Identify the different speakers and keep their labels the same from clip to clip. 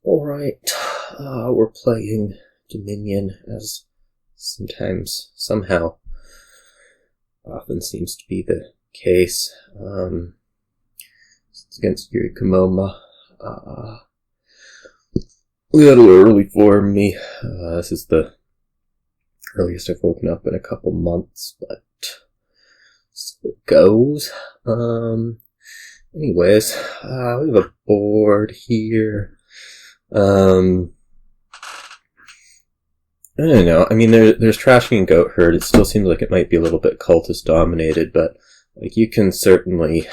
Speaker 1: Alright, we're playing Dominion, as somehow, often seems to be the case. It's against Yuri Kamoma. A little early for me. This is the earliest I've woken up in a couple months, but so it goes. Anyways, we have a board here. I don't know. I mean, there's Trashing and Goatherd. It still seems like it might be a little bit cultist dominated, but like you can certainly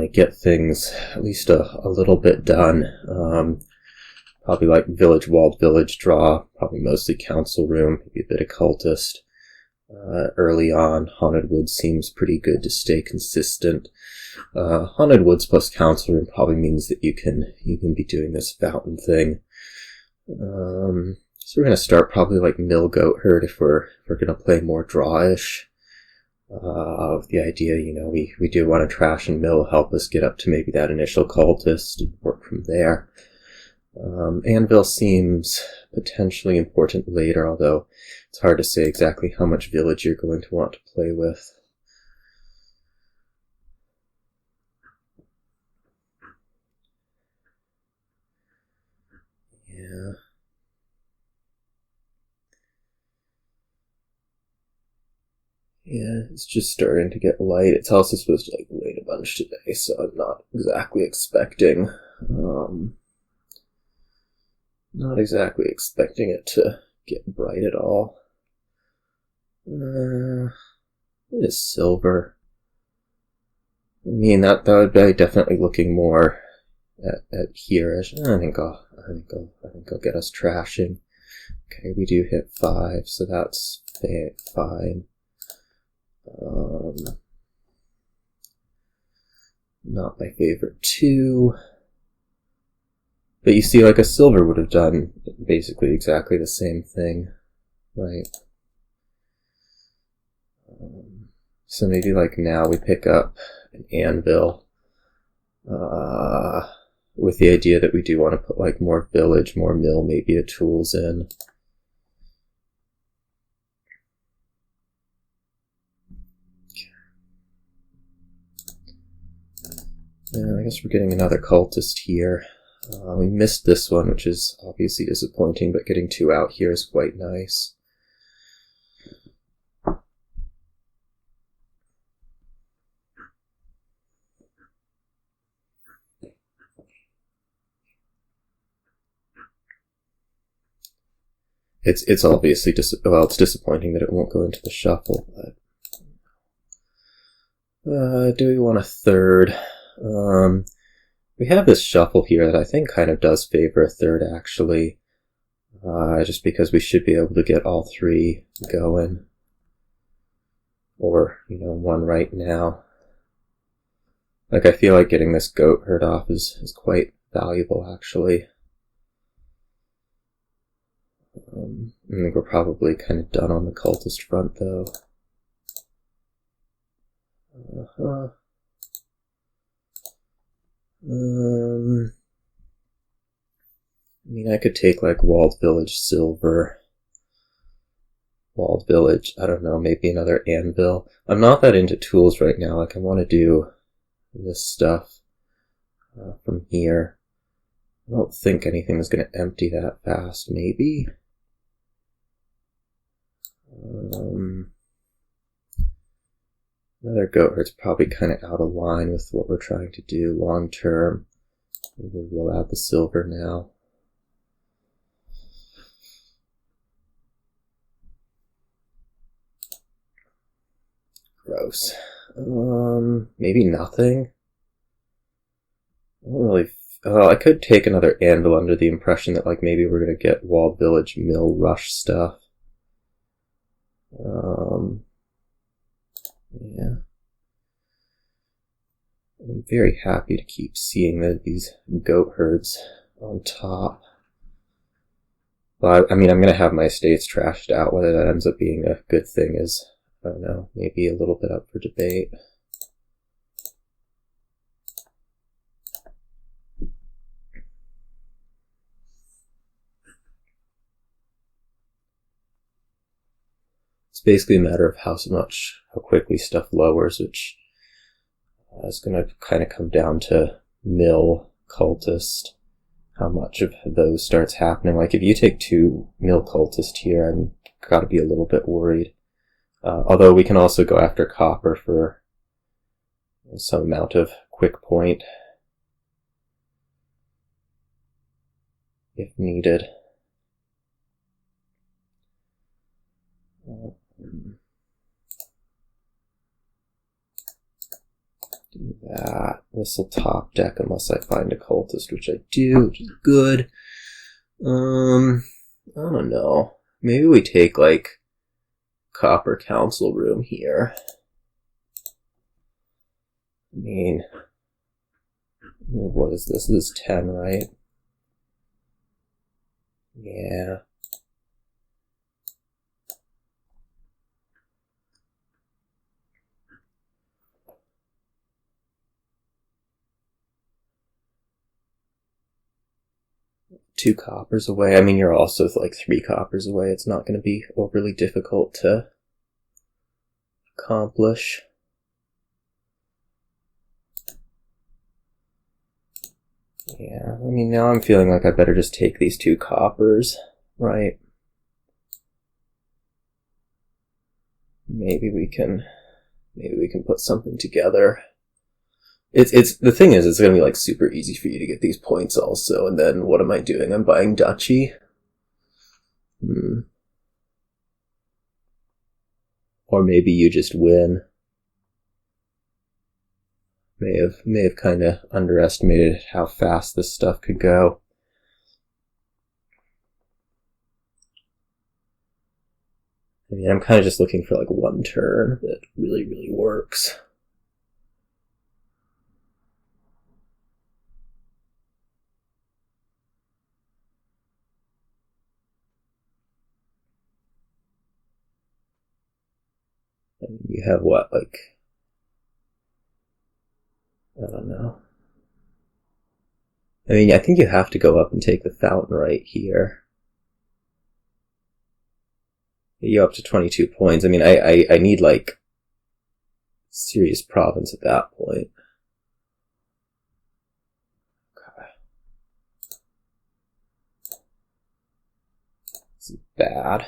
Speaker 1: get things at least a little bit done. Probably like walled village draw, probably mostly council room, maybe a bit of cultist. Early on, Haunted Woods seems pretty good to stay consistent. Haunted Woods plus Council Room probably means that you can be doing this fountain thing. So we're gonna start probably like Mill Goatherd if we're gonna play more drawish. With the idea, we do want to trash and mill, help us get up to maybe that initial cultist and work from there. Anvil seems potentially important later, although it's hard to say exactly how much village you're going to want to play with. Yeah, it's just starting to get light. It's also supposed to rain a bunch today, so I'm not exactly expecting it to get bright at all. It is silver. I mean, that would be definitely looking more at here-ish. I think I'll get us trashing. Okay, we do hit 5, so that's fine. Not my favorite 2. But you see, like a silver would have done basically exactly the same thing, right? So maybe like now we pick up an Anvil, with the idea that we do want to put like more village, more mill, maybe a tools in. I guess we're getting another cultist here. We missed this one, which is obviously disappointing, but getting 2 out here is quite nice. It's obviously it's disappointing that it won't go into the shuffle, but do we want a third? We have this shuffle here that I think kind of does favor a third, actually. Just because we should be able to get all 3 going. Or, 1 right now. Like, I feel like getting this Goatherd off is quite valuable, actually. I think we're probably kind of done on the cultist front, though. I mean, I could take like Walled Village Silver. Walled Village, I don't know, maybe another Anvil. I'm not that into tools right now. Like, I want to do this stuff from here. I don't think anything is going to empty that fast, maybe. Another Goatherd's probably kind of out of line with what we're trying to do long term. Maybe we'll add the silver now. Gross. Maybe nothing. I don't really. I could take another Anvil under the impression that like maybe we're gonna get Walled Village Mill Rush stuff. Yeah. I'm very happy to keep seeing these Goatherds on top. But I mean, I'm going to have my estates trashed out. Whether that ends up being a good thing is, I don't know, maybe a little bit up for debate. It's basically a matter of how quickly stuff lowers, which is going to kind of come down to mill, cultist, how much of those starts happening. Like if you take 2 mill cultist here, I'm got to be a little bit worried. Although we can also go after copper for some amount of quick point if needed. Do that. This will top deck unless I find a cultist, which I do, which is good. I don't know. Maybe we take like copper council room here. I mean, what is this? This is 10, right? Yeah. Two coppers away. I mean, you're also like 3 coppers away. It's not going to be overly difficult to accomplish. Yeah, I mean, now I'm feeling like I better just take these 2 coppers, right? Maybe we can put something together. It's the thing is, it's gonna be like super easy for you to get these points also, and then what am I doing? I'm buying duchy. Or maybe you just win. May have kind of underestimated how fast this stuff could go. I mean, I'm kind of just looking for like one turn that really works. And you have what, like, I don't know. I mean, I think you have to go up and take the fountain right here. You up to 22 points. I mean, I need, like, serious province at that point. Okay. This is bad.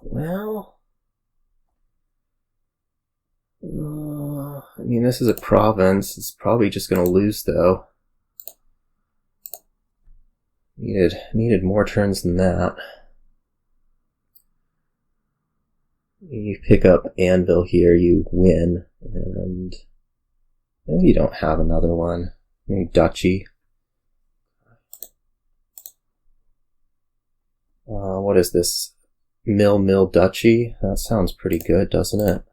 Speaker 1: Well, I mean, this is a province. It's probably just going to lose, though. Needed more turns than that. You pick up Anvil here, you win, and maybe you don't have another one. Maybe duchy. What is this? Mill duchy? That sounds pretty good, doesn't it?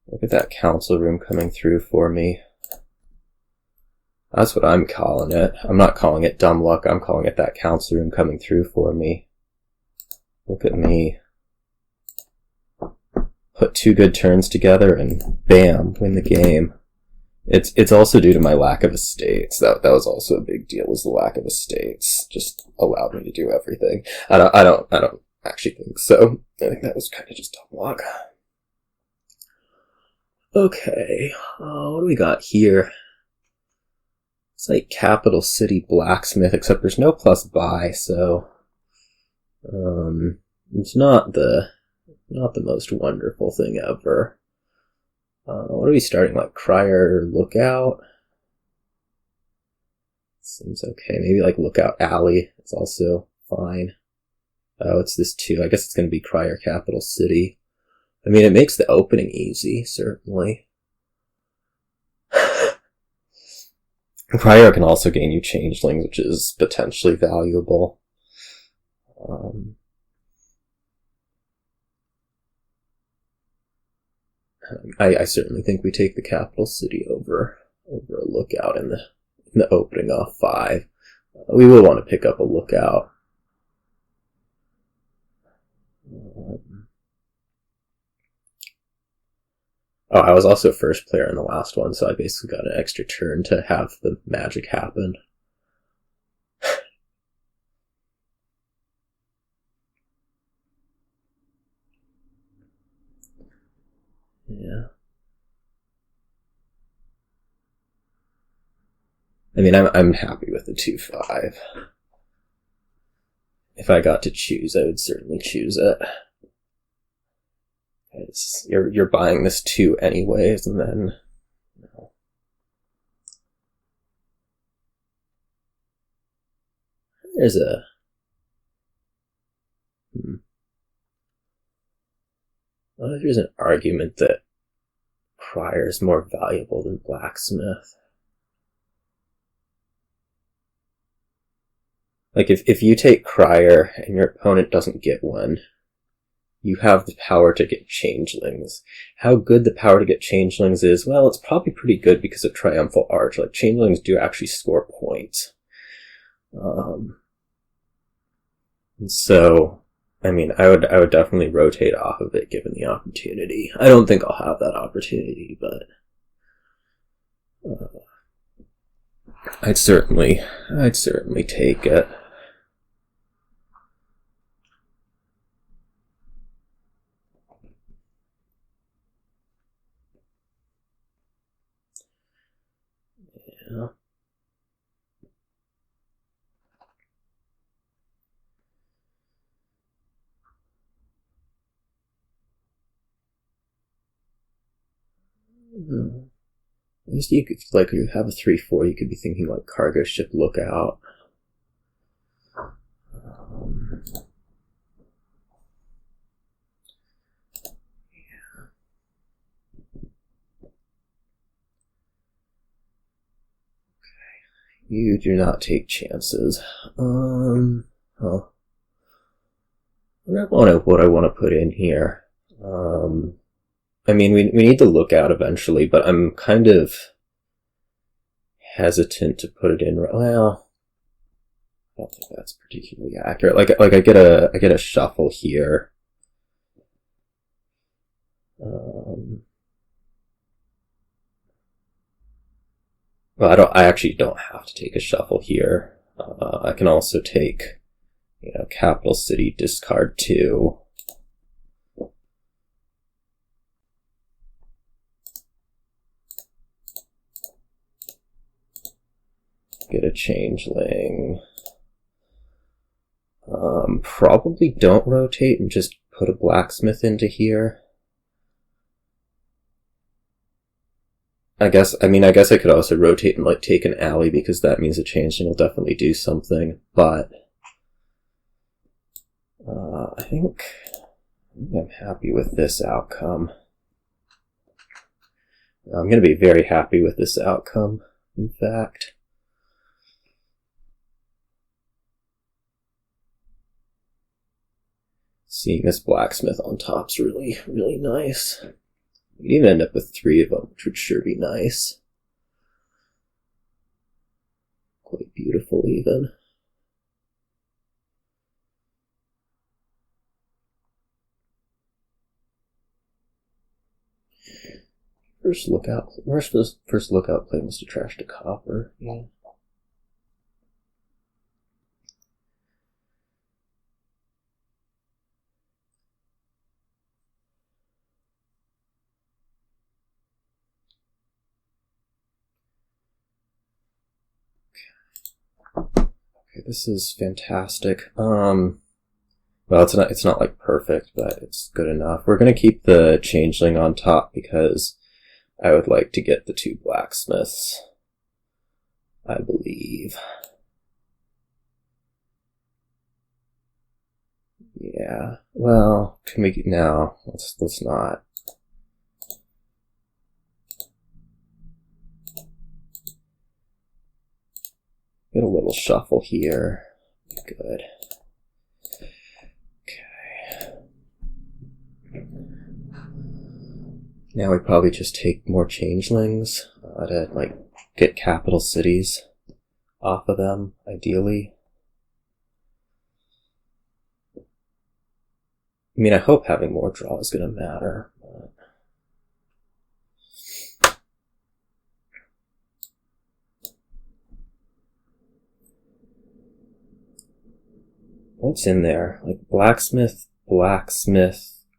Speaker 1: Look at that council room coming through for me. That's what I'm calling it. I'm not calling it dumb luck, I'm calling it that council room coming through for me. Look at me. Put 2 good turns together and bam, win the game. It's also due to my lack of estates. That was also a big deal, was the lack of estates. Just allowed me to do everything. I don't actually think so. I think that was kind of just dumb luck. Okay, what do we got here? It's like capital city blacksmith, except there's no plus buy, so it's not the most wonderful thing ever. What are we starting, like Crier Lookout? Seems okay. Maybe like Lookout Alley is also fine. Oh, it's this too. I guess it's going to be Crier Capital City. I mean, it makes the opening easy, certainly. Crier can also gain you Changelings, which is potentially valuable. I certainly think we take the capital city over a Lookout in the opening off 5. We will want to pick up a Lookout. Oh, I was also first player in the last one, so I basically got an extra turn to have the magic happen. I mean, I'm happy with the 2/5. If I got to choose, I would certainly choose it. You're buying this 2 anyways, and then no. There's a well, there's an argument that Crier is more valuable than Blacksmith. Like, if you take Crier and your opponent doesn't get one, you have the power to get Changelings. How good the power to get Changelings is, well, it's probably pretty good because of Triumphal Arch. Like, Changelings do actually score points. And so, I mean, I would definitely rotate off of it given the opportunity. I don't think I'll have that opportunity, but I'd certainly take it. Yeah. At least you could, like, you have a 3/4, you could be thinking like Cargo Ship Lookout. Yeah. Okay. You do not take chances. Huh. What I want to put in here. I mean, we need to look out eventually, but I'm kind of hesitant to put it in. Well, I don't think that's particularly accurate. Like I get a shuffle here. Well, I actually don't have to take a shuffle here. I can also take, Capital City, discard 2. Get a Changeling. Probably don't rotate and just put a Blacksmith into here. I guess I could also rotate and like take an alley because that means a Changeling will definitely do something, but I think I'm happy with this outcome. I'm going to be very happy with this outcome, in fact. Seeing this Blacksmith on top's really, really nice. You could even end up with 3 of them, which would sure be nice. Quite beautiful, even. First lookout play was to trash to copper. Yeah. Okay, this is fantastic. Well, it's not like perfect, but it's good enough. We're gonna keep the Changeling on top because I would like to get the 2 Blacksmiths, I believe. Yeah. Well, can we? No, let's not. Get a little shuffle here. Good. Okay. Now we probably just take more Changelings to like get capital cities off of them, ideally. I mean, I hope having more draw is going to matter. But... what's in there? Like Blacksmith,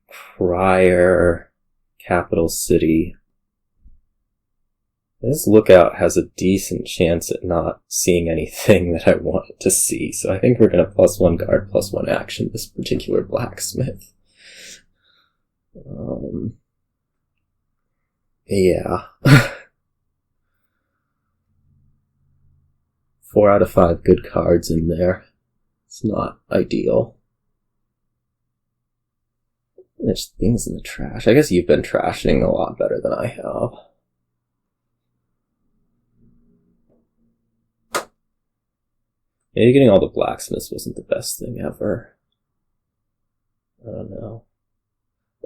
Speaker 1: Crier, Capital City. This lookout has a decent chance at not seeing anything that I want it to see, so I think we're going to +1 guard, +1 action this particular blacksmith. Yeah. 4 out of 5 good cards in there. It's not ideal. There's things in the trash. I guess you've been trashing a lot better than I have. Maybe getting all the blacksmiths wasn't the best thing ever. I don't know.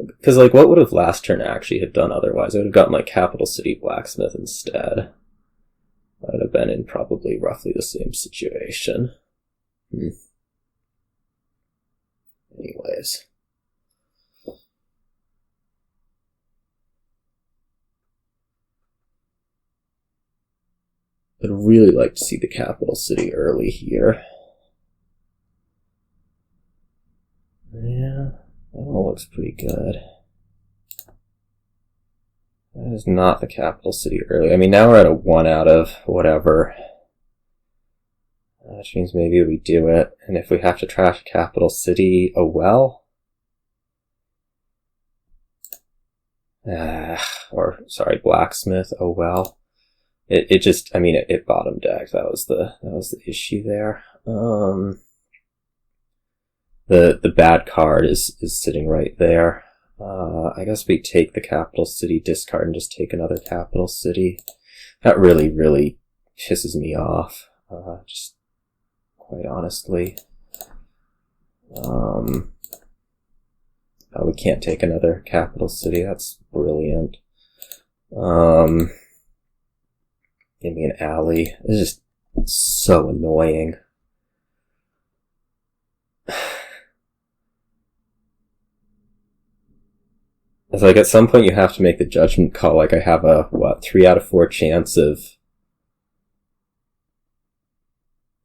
Speaker 1: Because, like, what would have last turn actually have done otherwise? I would have gotten, like, Capital City Blacksmith instead. I would have been in probably roughly the same situation. Anyways. I'd really like to see the Capital City early here. Yeah, that all looks pretty good. That is not the Capital City early. I mean, now we're at a 1 out of whatever. Which means maybe we do it. And if we have to trash Capital City, oh well. Or, sorry, Blacksmith, oh well. It just, I mean, it bottom decked. That was the issue there. The bad card is sitting right there. I guess we take the Capital City discard and just take another Capital City. That really, really pisses me off. Just quite honestly. Oh, we can't take another Capital City. That's brilliant. Give me an alley. It's just so annoying. It's like at some point you have to make the judgment call. Like I have a, 3 out of 4 chance of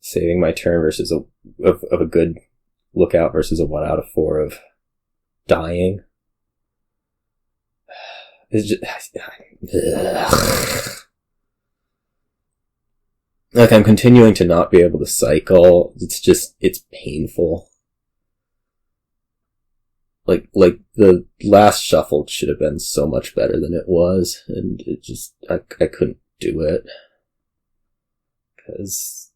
Speaker 1: saving my turn versus a good lookout versus a 1 out of 4 of dying. It's just... Like, I'm continuing to not be able to cycle. It's painful. Like the last shuffle should have been so much better than it was, and it just, I couldn't do it. Because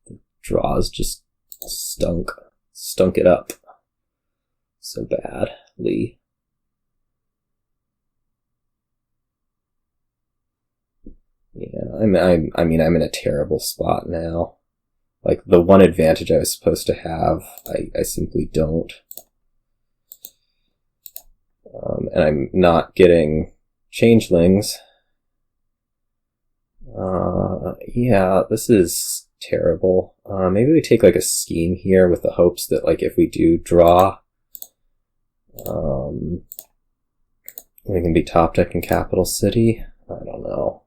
Speaker 1: the draws just stunk it up so badly. Yeah, I mean, I'm in a terrible spot now. Like, the one advantage I was supposed to have, I simply don't. And I'm not getting changelings. Yeah, this is terrible. Maybe we take, like, a scheme here with the hopes that, like, if we do draw, we can be top deck in Capital City. I don't know.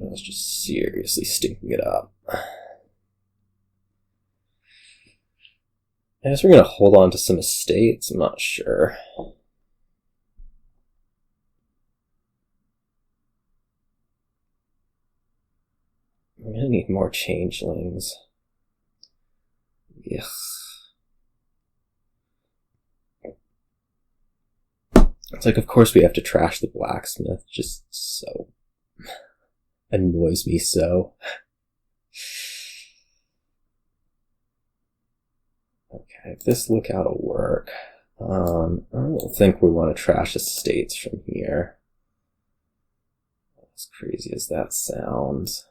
Speaker 1: It's just seriously stinking it up. I guess we're going to hold on to some estates. I'm not sure. I'm going to need more changelings. Ugh. It's like, of course we have to trash the blacksmith. Just so... annoys me so. Okay, if this lookout will work. I don't think we want to trash estates from here. As crazy as that sounds.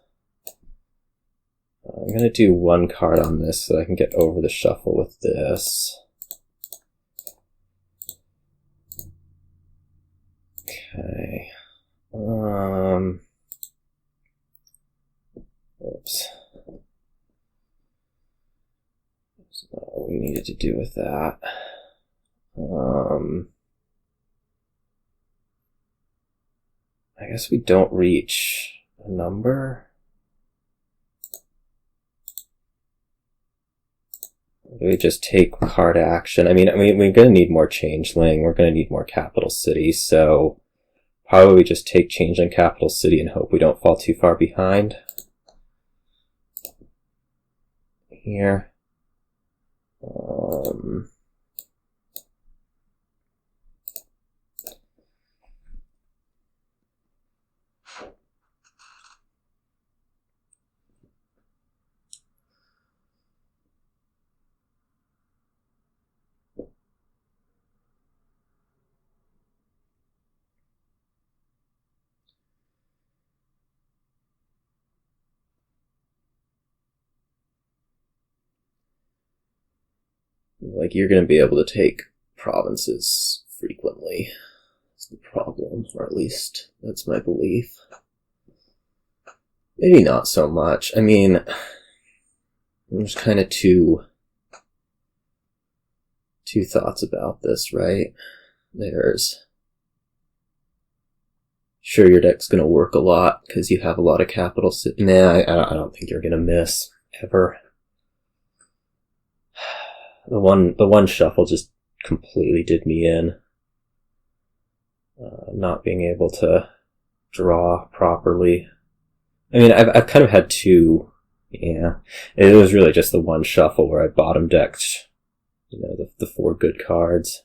Speaker 1: I'm going to do 1 card on this so I can get over the shuffle with this. Okay. Oops. There's not what we needed to do with that. I guess we don't reach a number. We just take card action. I mean, we're going to need more Changeling. We're going to need more Capital City. So how about we just take Changeling Capital City and hope we don't fall too far behind? Here. Like, you're going to be able to take provinces frequently. That's the problem, or at least that's my belief. Maybe not so much. I mean, there's kind of two thoughts about this, right? There's, sure, your deck's going to work a lot because you have a lot of capital. Nah, I don't think you're going to miss ever. The one shuffle just completely did me in. Not being able to draw properly. I mean, I've kind of had two. Yeah, it was really just the one shuffle where I bottom decked, you know, the 4 good cards.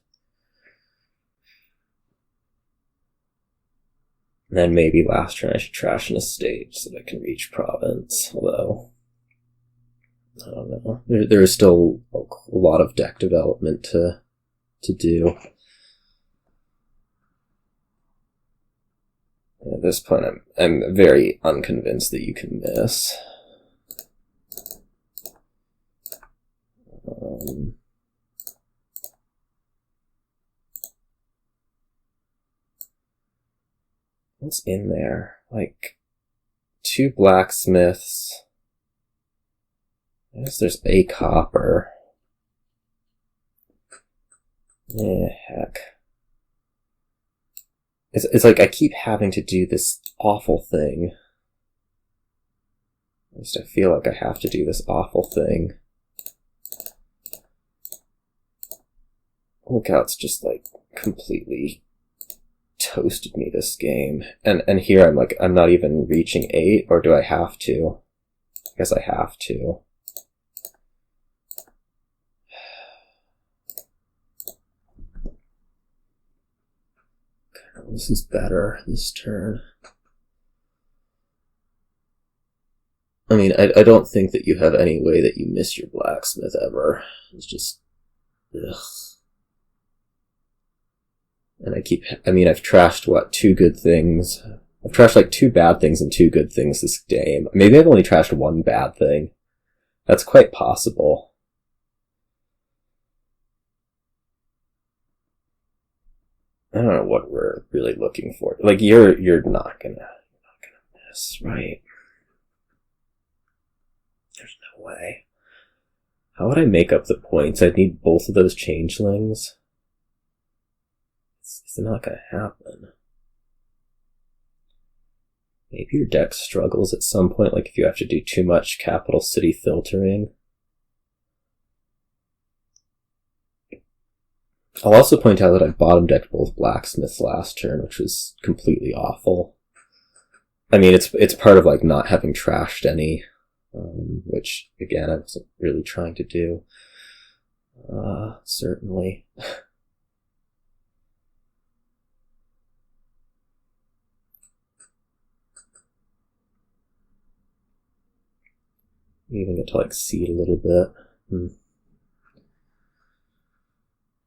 Speaker 1: And then maybe last turn I should trash an estate so that I can reach province, although I don't know. There is still a lot of deck development to do. At this point, I'm very unconvinced that you can miss. What's in there? Like 2 blacksmiths. I guess there's a copper. Yeah, heck. It's like I keep having to do this awful thing. At least I feel like I have to do this awful thing. Lookout's just like completely toasted me this game. And here I'm like, I'm not even reaching 8, or do I have to? I guess I have to. This is better this turn. I mean, I don't think that you have any way that you miss your blacksmith ever. It's just, ugh. And I've trashed, what, 2 good things? I've trashed like 2 bad things and 2 good things this game. Maybe I've only trashed 1 bad thing. That's quite possible. I don't know what we're really looking for. Like, you're not gonna miss, right? There's no way. How would I make up the points? I'd need both of those changelings. It's not gonna happen. Maybe your deck struggles at some point, like if you have to do too much capital city filtering. I'll also point out that I bottom decked both blacksmiths last turn, which was completely awful. I mean, it's part of like not having trashed any, which again I wasn't really trying to do. Certainly. You even get to like see it a little bit.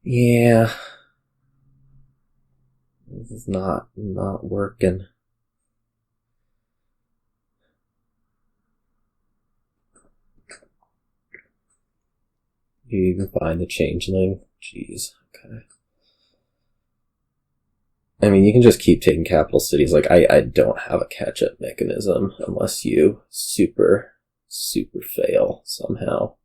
Speaker 1: Yeah. This is not working. You even find the changeling? Jeez, okay. I mean, you can just keep taking capital cities. Like, I don't have a catch-up mechanism unless you super fail somehow.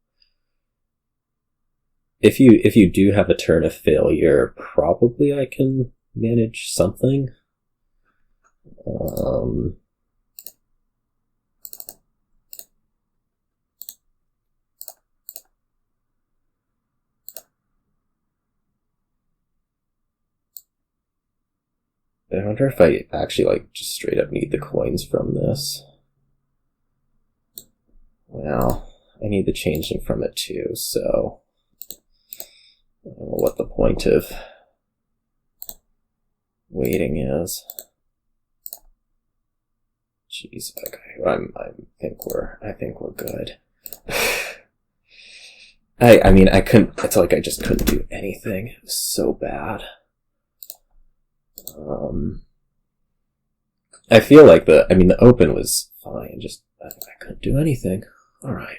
Speaker 1: If you do have a turn of failure, probably I can manage something. I wonder if I actually, like, just straight up need the coins from this. Well, I need the changeling from it too, so I don't know what the point of waiting is. Jeez, okay, I think we're good. I mean, I couldn't, it's like I just couldn't do anything. It was so bad. I feel like the open was fine, just, I couldn't do anything. Alright.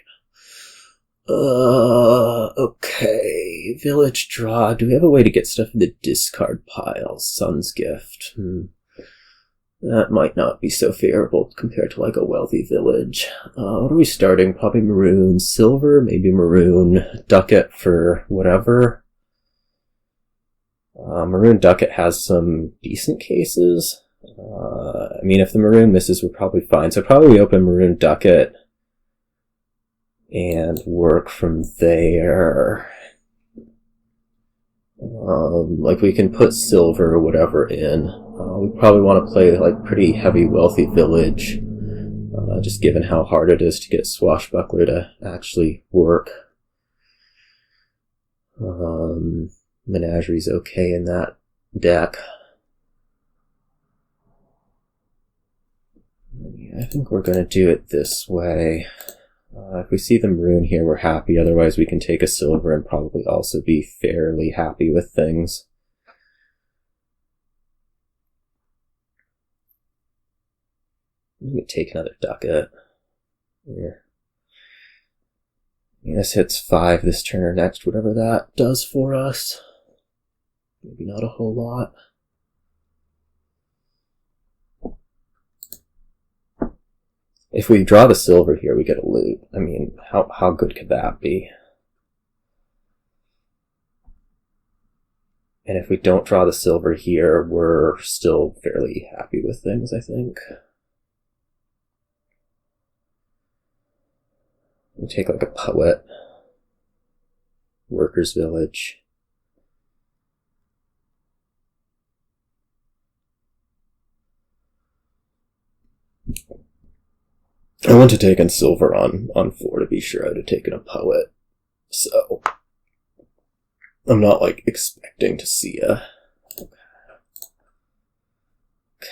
Speaker 1: Okay. Village draw. Do we have a way to get stuff in the discard pile? Sun's Gift. That might not be so favorable compared to like a wealthy village. What are we starting? Probably maroon. Silver, maybe maroon. Ducat for whatever. Maroon Ducat has some decent cases. I mean, if the maroon misses, we're probably fine. So probably we open maroon Ducat and work from there. Like we can put silver or whatever in. We probably want to play like pretty heavy wealthy village, just given how hard it is to get Swashbuckler to actually work. Menagerie's okay in that deck. Yeah, I think we're going to do it this way. If we see the maroon here, we're happy. Otherwise, we can take a silver and probably also be fairly happy with things. I'm going to take another Ducat. Here. Yeah, this hits 5 this turn or next, whatever that does for us. Maybe not a whole lot. If we draw the silver here, we get a loot. I mean, how good could that be? And if we don't draw the silver here, we're still fairly happy with things, I think. We take like a poet. Workers' Village. I want to take in silver on 4 to be sure I would have taken a poet. So I'm not like expecting to see a... Okay,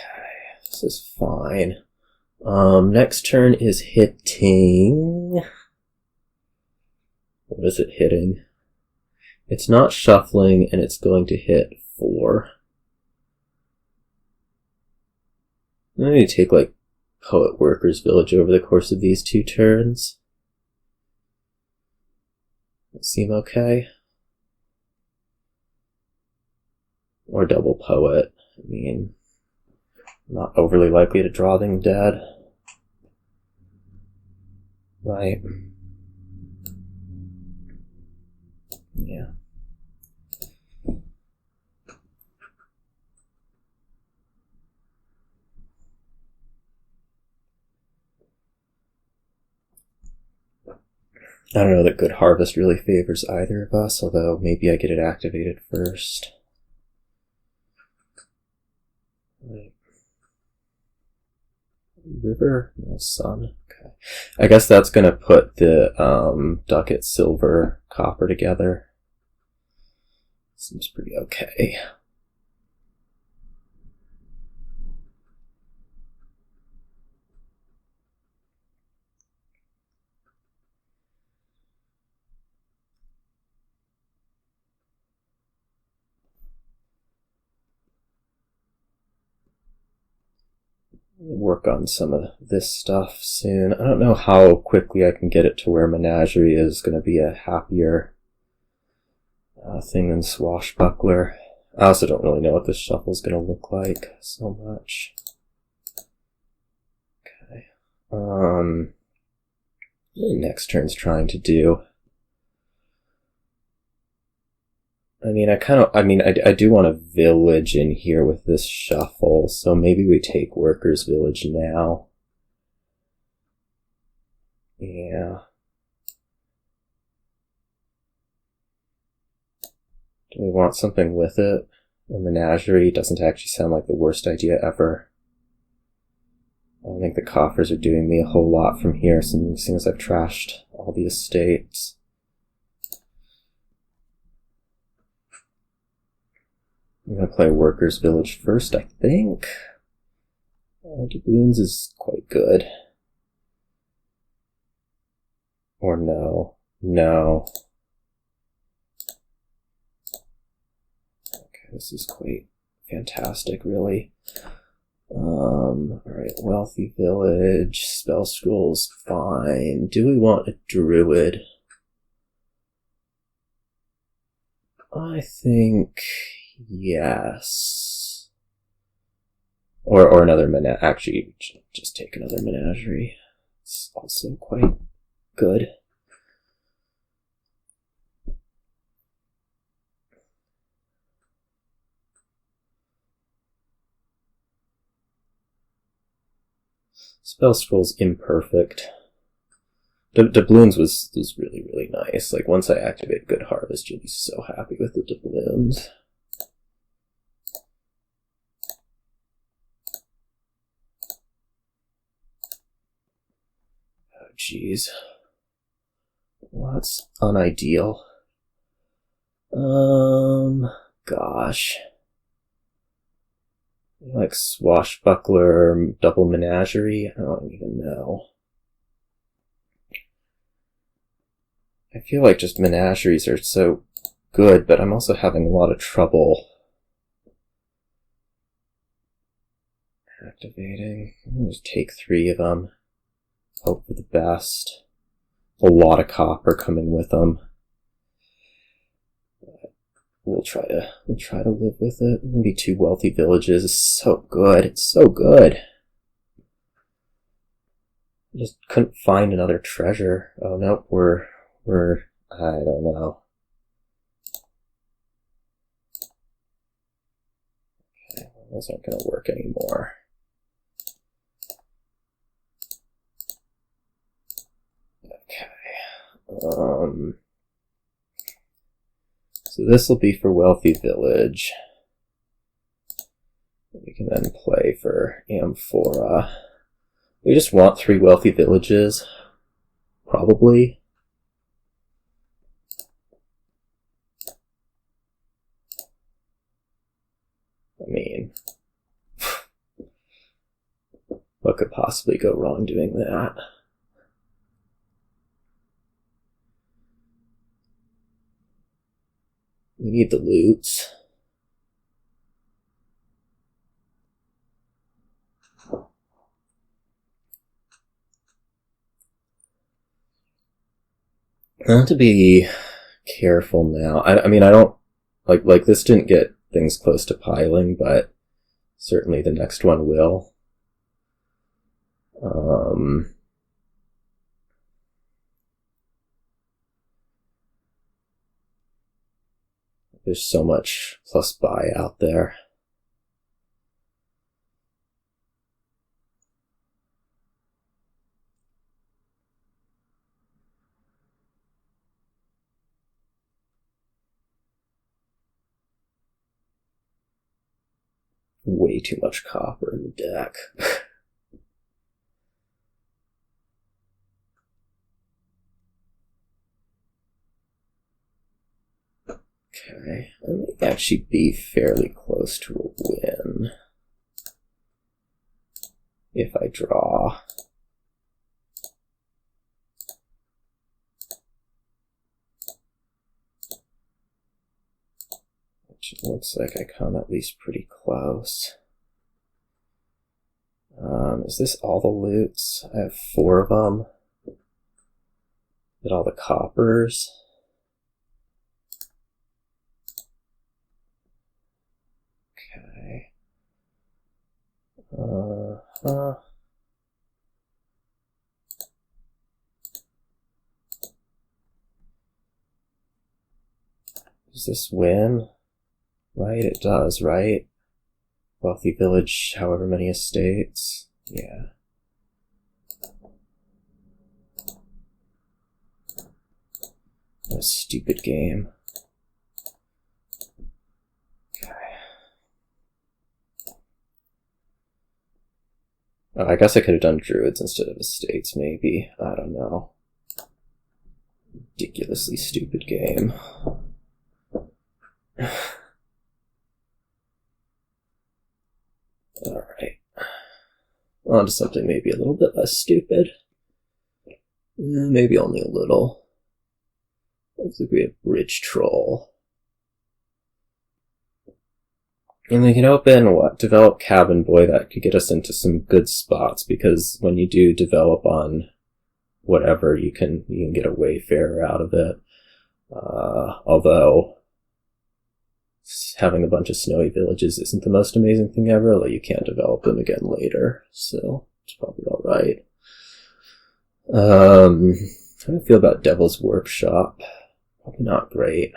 Speaker 1: this is fine. Next turn is hitting... What is it hitting? It's not shuffling and it's going to hit 4. I need to take like Poet Workers Village over the course of these 2 turns. That seem okay? Or double Poet. I mean, not overly likely to draw them dead. Right. Yeah. I don't know that Good Harvest really favors either of us, although maybe I get it activated first. Right. River? No, Sun. Okay. I guess that's going to put the Ducat, Silver, Copper together. Seems pretty okay. Work on some of this stuff soon. I don't know how quickly I can get it to where Menagerie is going to be a happier thing than Swashbuckler. I also don't really know what this shuffle is going to look like so much. Okay. Next turn's trying to do. I do want a village in here with this shuffle, so maybe we take Workers' Village now. Yeah. Do we want something with it? A Menagerie doesn't actually sound like the worst idea ever. I don't think the coffers are doing me a whole lot from here, seeing as I've trashed all the estates. I'm going to play Workers' Village first, I think. Doubloons is quite good. Or no. No. Okay, this is quite fantastic, really. Alright, Wealthy Village, Spell Scrolls, fine. Do we want a Druid? I think yes. Or another actually, just take another Menagerie. It's also quite good. Spell Scroll's imperfect. Doubloons was really, really nice. Like, once I activate Good Harvest, you'll be so happy with the doubloons. Oh, jeez. Well, that's unideal. Gosh. Like Swashbuckler, double Menagerie? I don't even know. I feel like just Menageries are so good, but I'm also having a lot of trouble activating. I'm gonna just take 3 of them. Hope for the best. A lot of copper coming with them. We'll try to live with it. Maybe 2 Wealthy Villages. It's so good. It's so good. I just couldn't find another treasure. Oh nope, we're I don't know. Okay, well, those aren't gonna work anymore. Okay. So this will be for Wealthy Village. We can then play for Amphora. We just want 3 Wealthy Villages. Probably. I mean, what could possibly go wrong doing that? We need the loots. I have to be careful now. I mean, I don't like this didn't get things close to piling, but certainly the next one will. There's so much plus buy out there. Way too much copper in the deck. Okay, I may actually be fairly close to a win if I draw. Which it looks like I come at least pretty close. Is this all the loots? I have 4 of them. Get all the coppers. Okay. Does this win? Right, it does, right? Wealthy Village, however many estates. Yeah. What a stupid game. Okay. I guess I could have done Druids instead of Estates, maybe. I don't know. Ridiculously stupid game. Alright. On to something maybe a little bit less stupid. Maybe only a little. Looks like we have Bridge Troll. And we can open, develop Cabin Boy. That could get us into some good spots, because when you do develop on whatever, you can get a Wayfarer out of it. Although having a bunch of snowy villages isn't the most amazing thing ever, although you can't develop them again later, so it's probably alright. How do I feel about Devil's Workshop? Probably not great.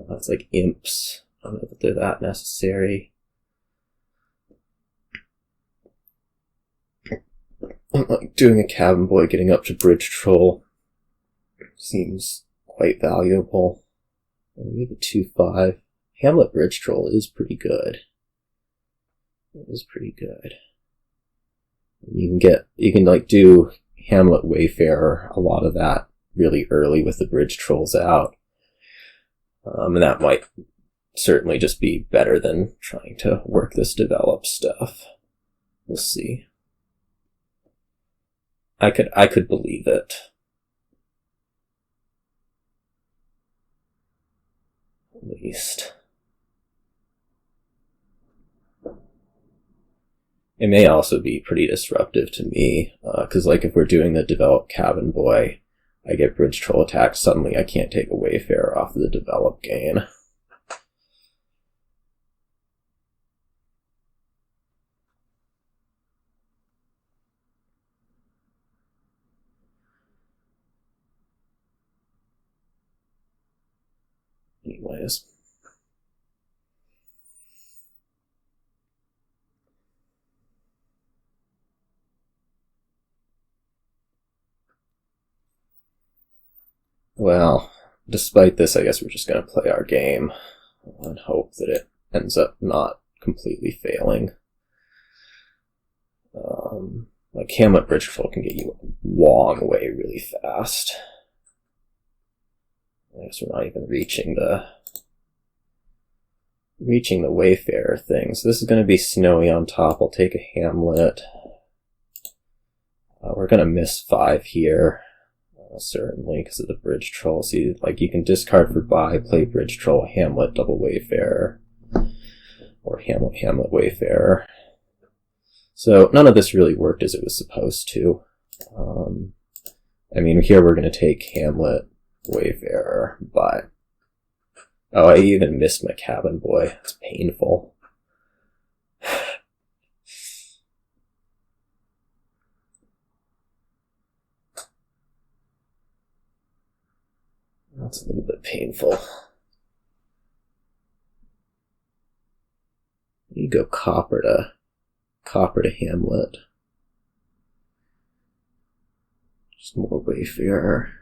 Speaker 1: That's like imps. I don't know if they're that necessary. Like doing a Cabin Boy, getting up to Bridge Troll seems quite valuable. And we have a 2/5. Hamlet Bridge Troll is pretty good. It is pretty good. You can like do Hamlet Wayfarer, a lot of that really early with the Bridge Trolls out. And that might certainly just be better than trying to work this develop stuff. We'll see. I could believe it. At least. It may also be pretty disruptive to me, because like if we're doing the develop Cabin Boy, I get Bridge Troll attacked, suddenly I can't take a Wayfarer off of the develop gain. Anyways. Well, despite this, I guess we're just going to play our game and hope that it ends up not completely failing. Like Hamlet Bridge Troll can get you a long way really fast. I guess we're not even reaching the Wayfarer thing. So this is going to be snowy on top. I'll take a Hamlet. We're going to miss 5 here. Certainly, because of the Bridge Troll. See, like, you can discard for buy, play Bridge Troll, Hamlet, double Wayfarer. Or Hamlet, Wayfarer. So, none of this really worked as it was supposed to. I mean, here we're going to take Hamlet, Wayfarer, but... Oh, I even missed my Cabin Boy. It's painful. That's a little bit painful. You go copper to Hamlet. Just more Wayfarer.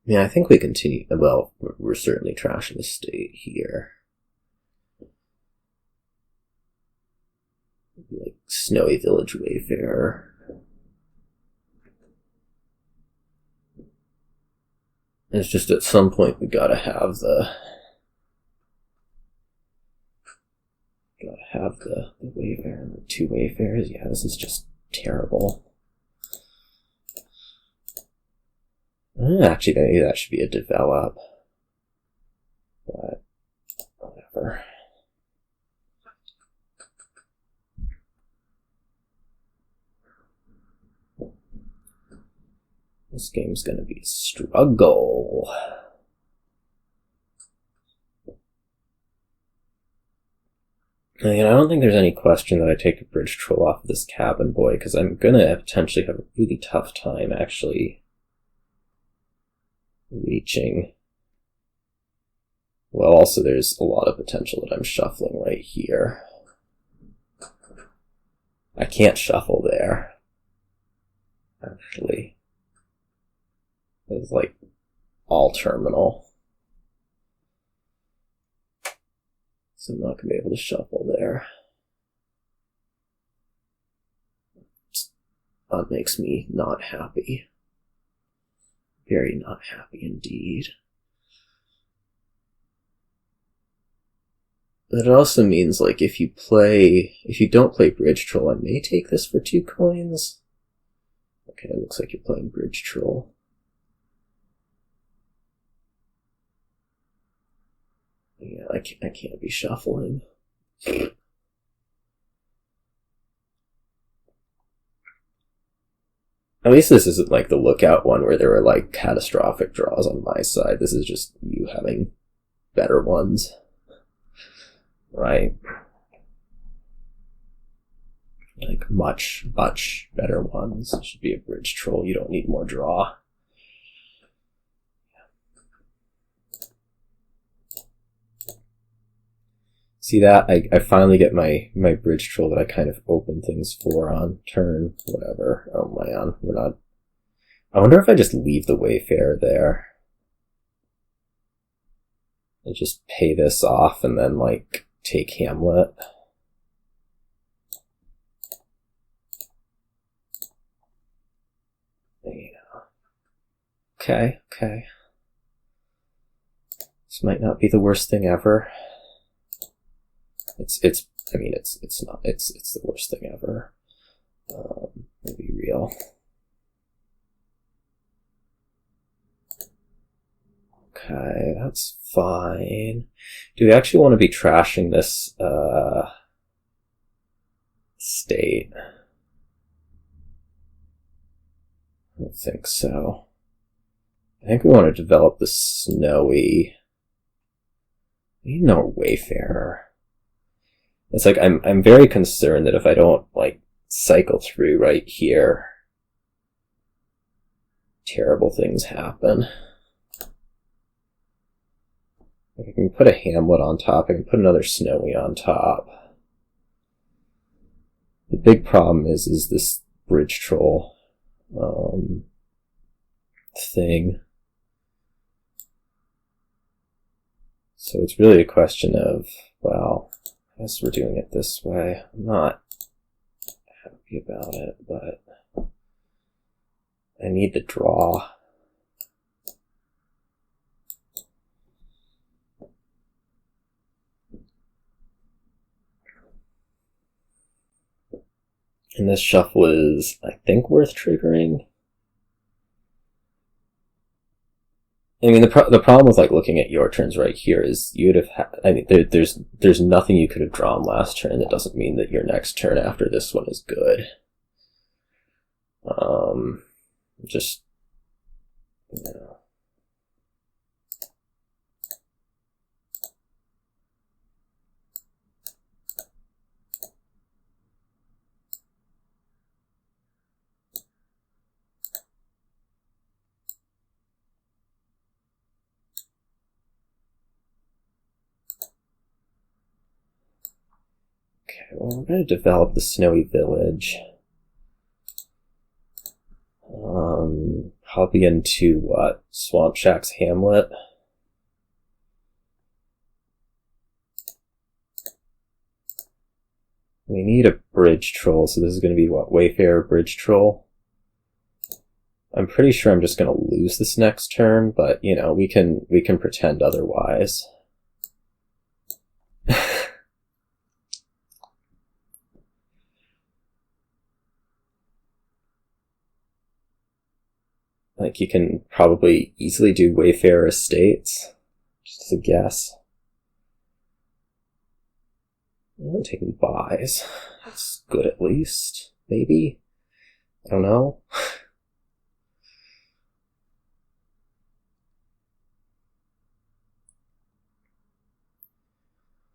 Speaker 1: Yeah, I think we continue. Well, we're certainly trashing the state here. Like Snowy Village Wayfarer. It's just at some point we gotta have the Wayfarer and the 2 Wayfarers. Yeah, this is just terrible. Actually, maybe that should be a develop. But whatever. This game's gonna be a struggle. I mean, I don't think there's any question that I take a Bridge Troll off of this Cabin Boy, because I'm gonna potentially have a really tough time actually reaching. Well, also there's a lot of potential that I'm shuffling right here. I can't shuffle there, actually. There's like all terminal. So I'm not going to be able to shuffle there. That makes me not happy. Very not happy indeed. But it also means, like, if you don't play Bridge Troll, I may take this for 2 coins. Okay, it looks like you're playing Bridge Troll. Yeah, I can't be shuffling. At least this isn't like the Lookout one where there were like catastrophic draws on my side. This is just you having better ones. Right? Like much, much better ones. It should be a Bridge Troll. You don't need more draw. See that? I finally get my Bridge Troll that I kind of open things for on turn, whatever. Oh man, we're not... I wonder if I just leave the Wayfarer there. And just pay this off and then, like, take Hamlet. Yeah. Okay. This might not be the worst thing ever. It's not. It's the worst thing ever. To be real. Okay, that's fine. Do we actually want to be trashing this state? I don't think so. I think we want to develop the snowy. We need no Wayfarer. It's like I'm very concerned that if I don't like cycle through right here, terrible things happen. I can put a Hamlet on top. I can put another snowy on top. The big problem is this Bridge Troll thing. So it's really a question of, well, I guess we're doing it this way. I'm not happy about it, but I need to draw. And this shuffle is, I think, worth triggering. I mean, the problem with like looking at your turns right here is you would have. I mean, there's nothing you could have drawn last turn. That doesn't mean that your next turn after this one is good. Just, you know. Well, we're going to develop the Snowy Village. Probably into what? Swamp Shack's Hamlet? We need a Bridge Troll, so this is going to be what? Wayfarer Bridge Troll? I'm pretty sure I'm just going to lose this next turn, but, you know, we can pretend otherwise. Like, you can probably easily do Wayfarer Estates, just as a guess. I'm taking buys. That's good at least. Maybe? I don't know.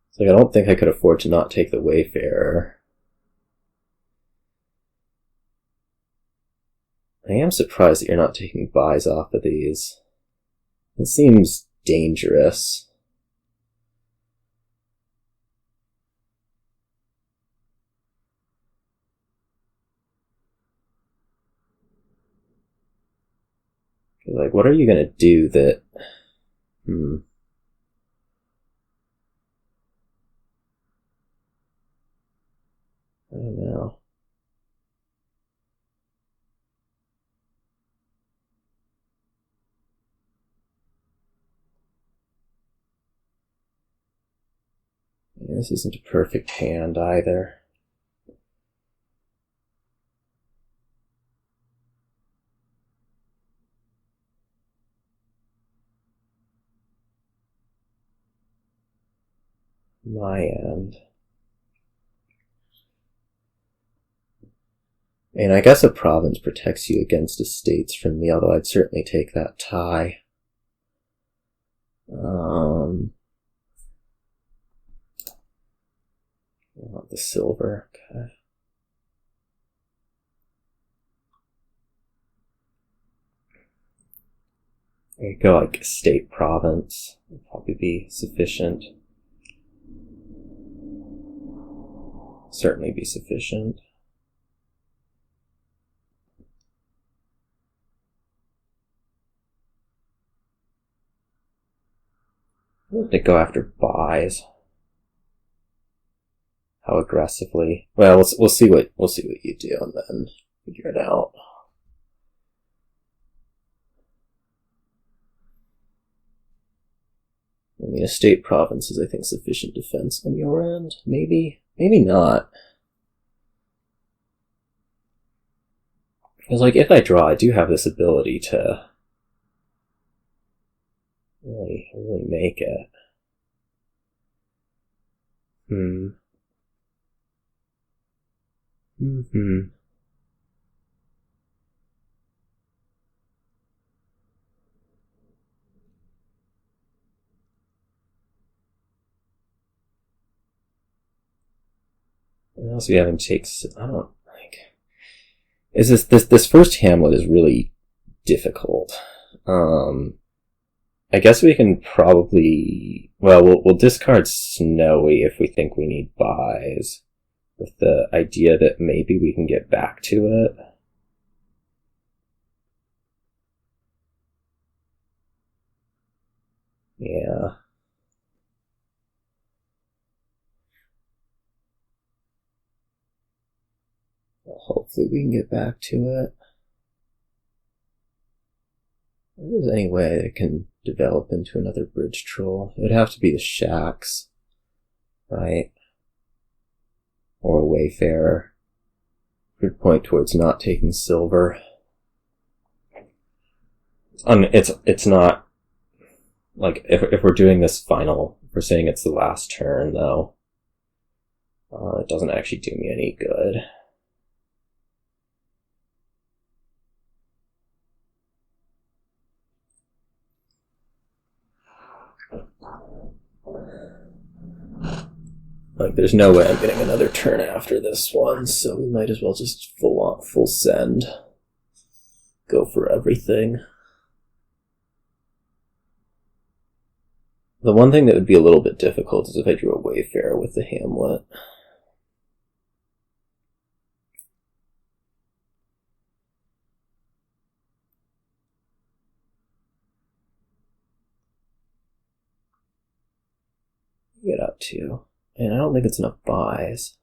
Speaker 1: It's like, I don't think I could afford to not take the Wayfarer. I am surprised that you're not taking buys off of these. It seems dangerous. Like, what are you gonna do that... I don't know. Yeah, this isn't a perfect hand either. My end. And I guess a province protects you against estates from me, although I'd certainly take that tie. I want the silver. Okay. There you go, like state province would probably be sufficient. Certainly be sufficient. I'll have to go after buys. How aggressively? Well, we'll see what you do and then figure it out. I mean, a state province is, I think, sufficient defense on your end. Maybe not. Because, like, if I draw, I do have this ability to really make it. What else we have him takes? I don't like. Is this first Hamlet is really difficult. I guess we can probably... Well, we'll discard Snowy if we think we need buys, with the idea that maybe we can get back to it. Yeah. Well, hopefully we can get back to it. If there's any way it can develop into another bridge troll, it would have to be the Shacks, right? Or a Wayfarer. Could point towards not taking silver. It's not like if we're doing this final, if we're saying it's the last turn though, it doesn't actually do me any good. Like, there's no way I'm getting another turn after this one, so we might as well just full send. Go for everything. The one thing that would be a little bit difficult is if I drew a Wayfarer with the Hamlet. Get up to. And I don't think it's enough buys.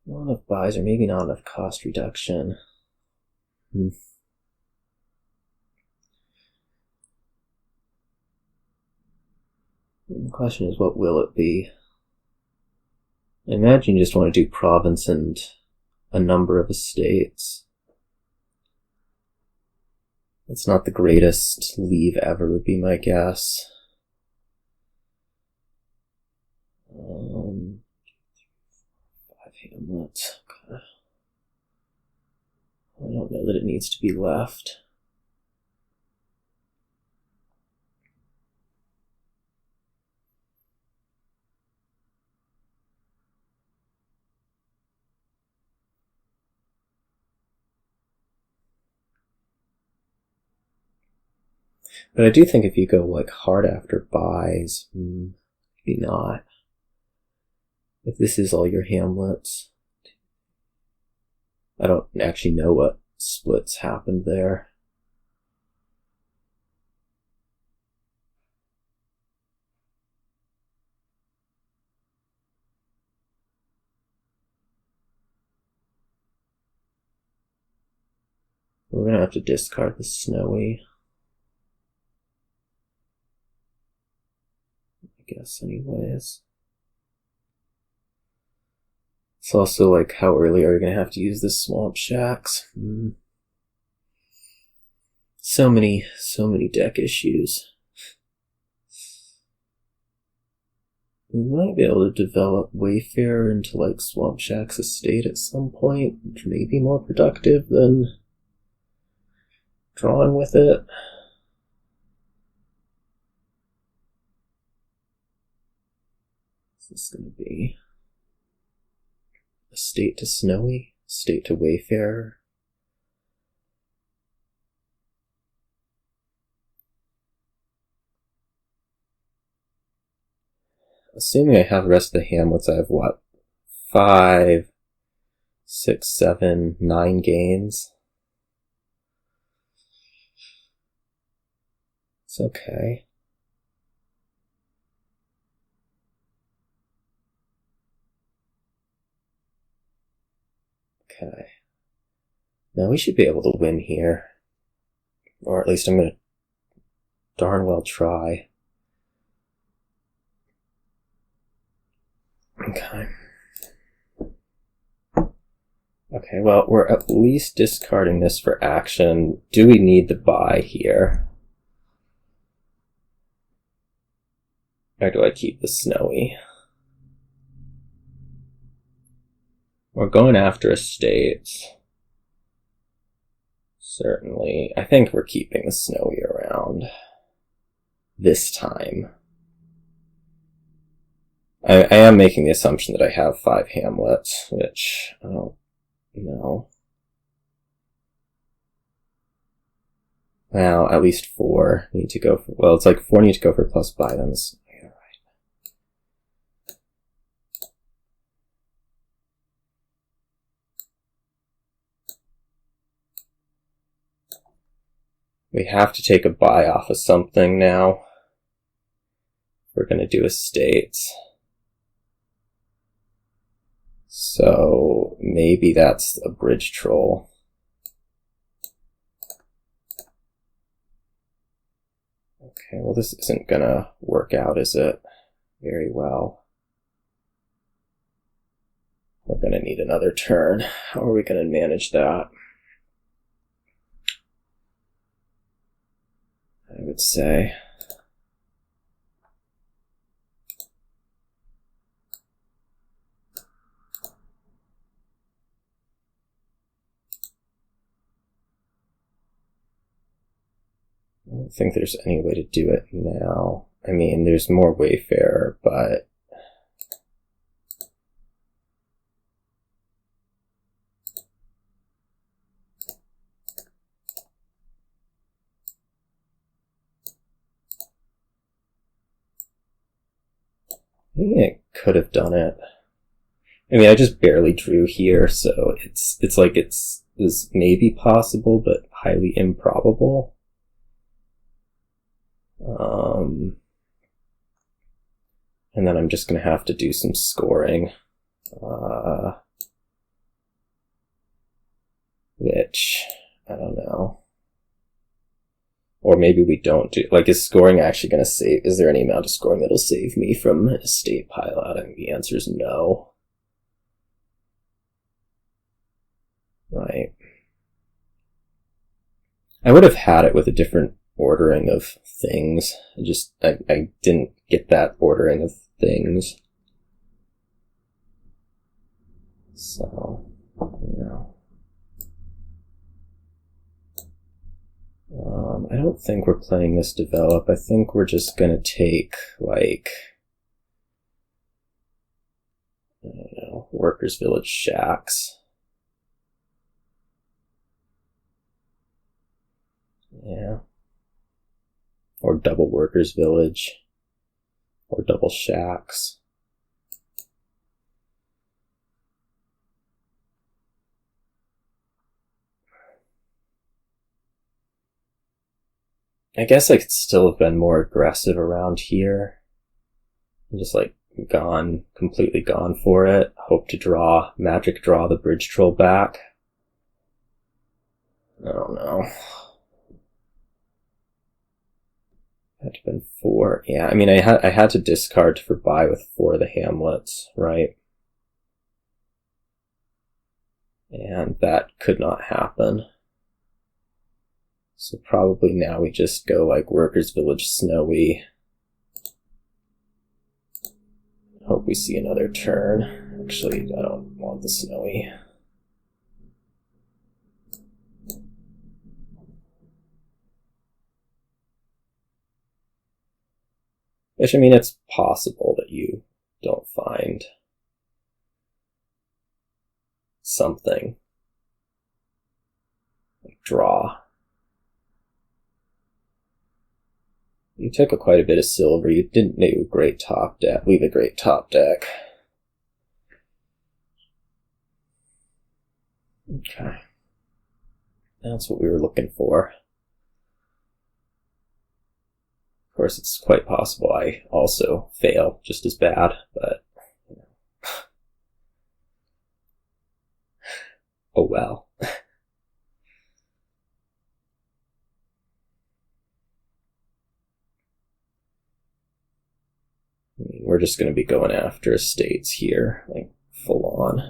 Speaker 1: Not enough buys, or maybe not enough cost reduction. The question is, what will it be? I imagine you just want to do province and a number of estates. It's not the greatest leave ever, would be my guess. 5 Hamlet. Okay. I don't know that it needs to be left. But I do think if you go like hard after buys, maybe not. If this is all your Hamlets. I don't actually know what splits happened there. We're gonna have to discard the Snowy. I guess anyways. It's also like, how early are you gonna have to use the Swamp Shacks? So many deck issues. We might be able to develop Wayfarer into like Swamp Shack's estate at some point, which may be more productive than drawing with it. What's this going to be? Estate to Snowy? Estate to Wayfarer? Assuming I have the rest of the Hamlets, I have what? 5, 6, 7, 9 games. It's okay. Okay. Now we should be able to win here. Or at least I'm going to darn well try. Okay. Okay, well, we're at least discarding this for action. Do we need the buy here? Or do I keep the Snowy? We're going after estates. Certainly. I think we're keeping the Snowy around. This time. I am making the assumption that I have 5 Hamlets, which I don't know. Well, at least 4 need to go for, well, it's like 4 need to go for plus buy them. Yeah, right. We have to take a buy off of something now. We're going to do estates. So maybe that's a bridge troll. Okay, well this isn't gonna work out, is it? Very well. We're gonna need another turn. How are we gonna manage that? I would say. I don't think there's any way to do it now. I mean, there's more Wayfarer, but I think I could have done it. I mean, I just barely drew here, so it's like it's maybe possible, but highly improbable. And then I'm just going to have to do some scoring, which, I don't know. Or maybe we don't do, like, is scoring actually going to save, is there any amount of scoring that'll save me from estate pile-out? I think the answer is no. Right. I would have had it with a different ordering of things. I didn't get that ordering of things. So, you know. I don't think we're playing this develop. I think we're just gonna take, like, I don't know, Workers' Village Shacks. Yeah. double workers village or double shacks. I guess I could still have been more aggressive around here. Just like completely gone for it. Hope to magic draw the bridge troll back. I don't know. Had to have been 4. Yeah, I mean, I had to discard for buy with 4 of the Hamlets, right? And that could not happen. So probably now we just go like Workers Village Snowy. Hope we see another turn. Actually, I don't want the Snowy. Which, I mean, it's possible that you don't find something. Like draw. You took quite a bit of silver. You didn't leave a great top deck. Okay. That's what we were looking for. Of course, it's quite possible I also fail just as bad, but you know. Oh well. I mean, we're just going to be going after estates here, like full on.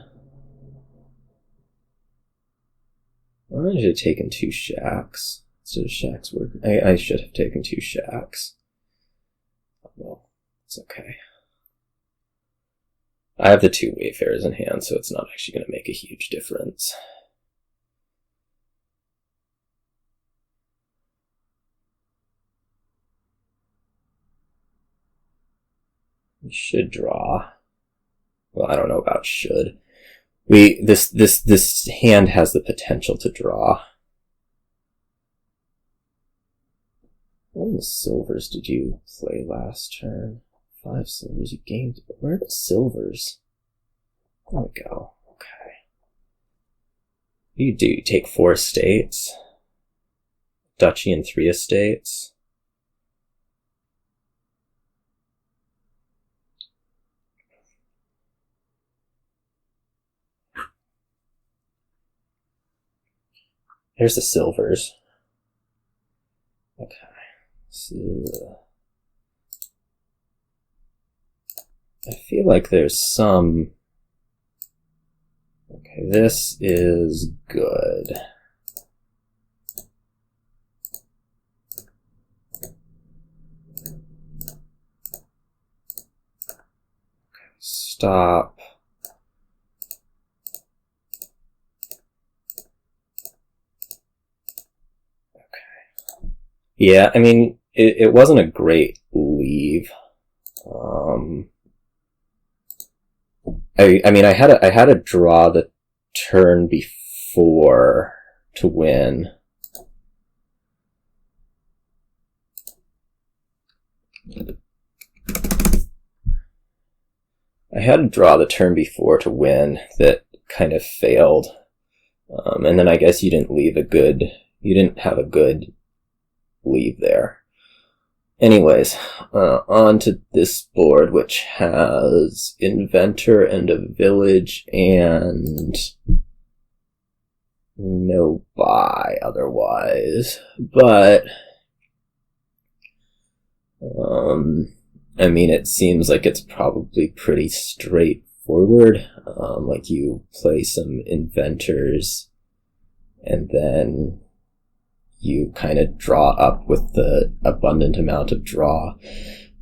Speaker 1: I should have taken 2 shacks. Instead of shacks work. I should have taken 2 shacks. Well, it's okay. I have the 2 Wayfarers in hand, so it's not actually going to make a huge difference. We should draw. Well, I don't know about should. This hand has the potential to draw. What many silvers did you play last turn? 5 silvers you gained. Where are the silvers? There we go. Okay. What do? You take 4 estates. Duchy and 3 estates. Here's the silvers. Okay. So I feel like there's some... Okay, this is good. Okay, stop. Yeah, I mean, it wasn't a great leave. I mean, I had to draw the turn before to win. I had to draw the turn before to win that kind of failed. And then I guess you didn't have a good leave there. Anyways, on to this board, which has Inventor and a village and no buy otherwise. But, I mean, it seems like it's probably pretty straightforward. Like you play some Inventors and then you kind of draw up with the abundant amount of draw.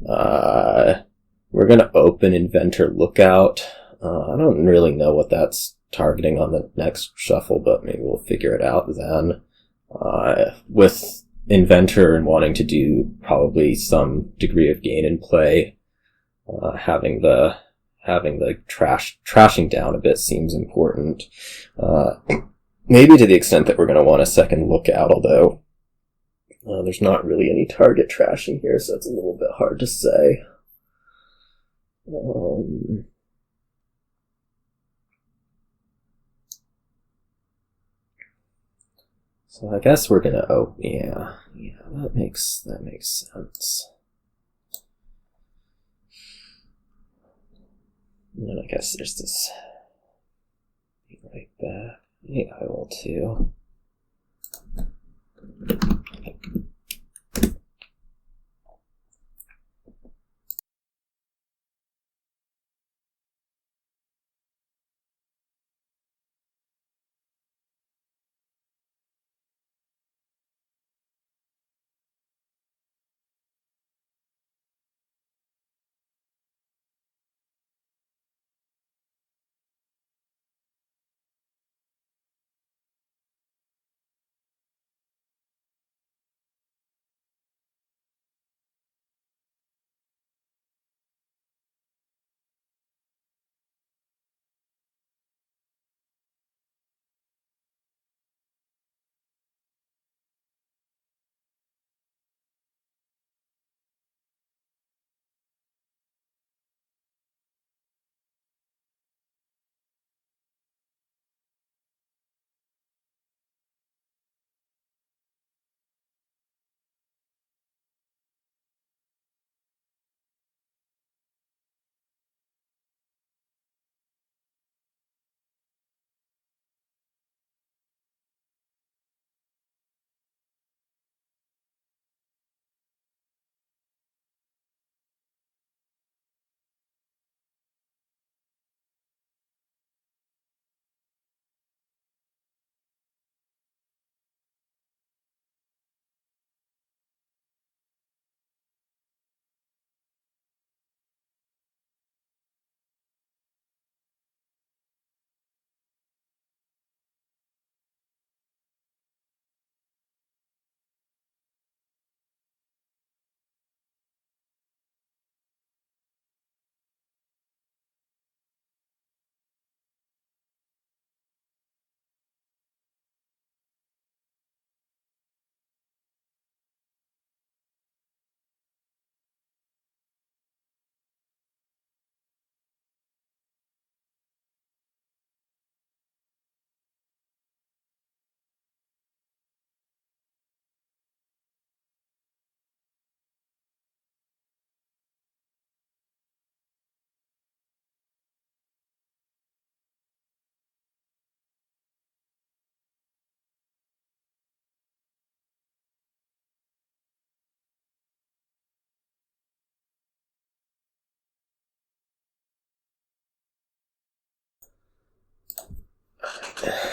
Speaker 1: We're going to open Inventor Lookout. I don't really know what that's targeting on the next shuffle, but maybe we'll figure it out then. With Inventor and wanting to do probably some degree of gain in play, having the trashing down a bit seems important. Maybe to the extent that we're going to want a second lookout, although There's not really any target trashing here, so it's a little bit hard to say. So I guess we're gonna. Oh yeah, that makes sense. And then I guess there's this right back. Yeah, I will too.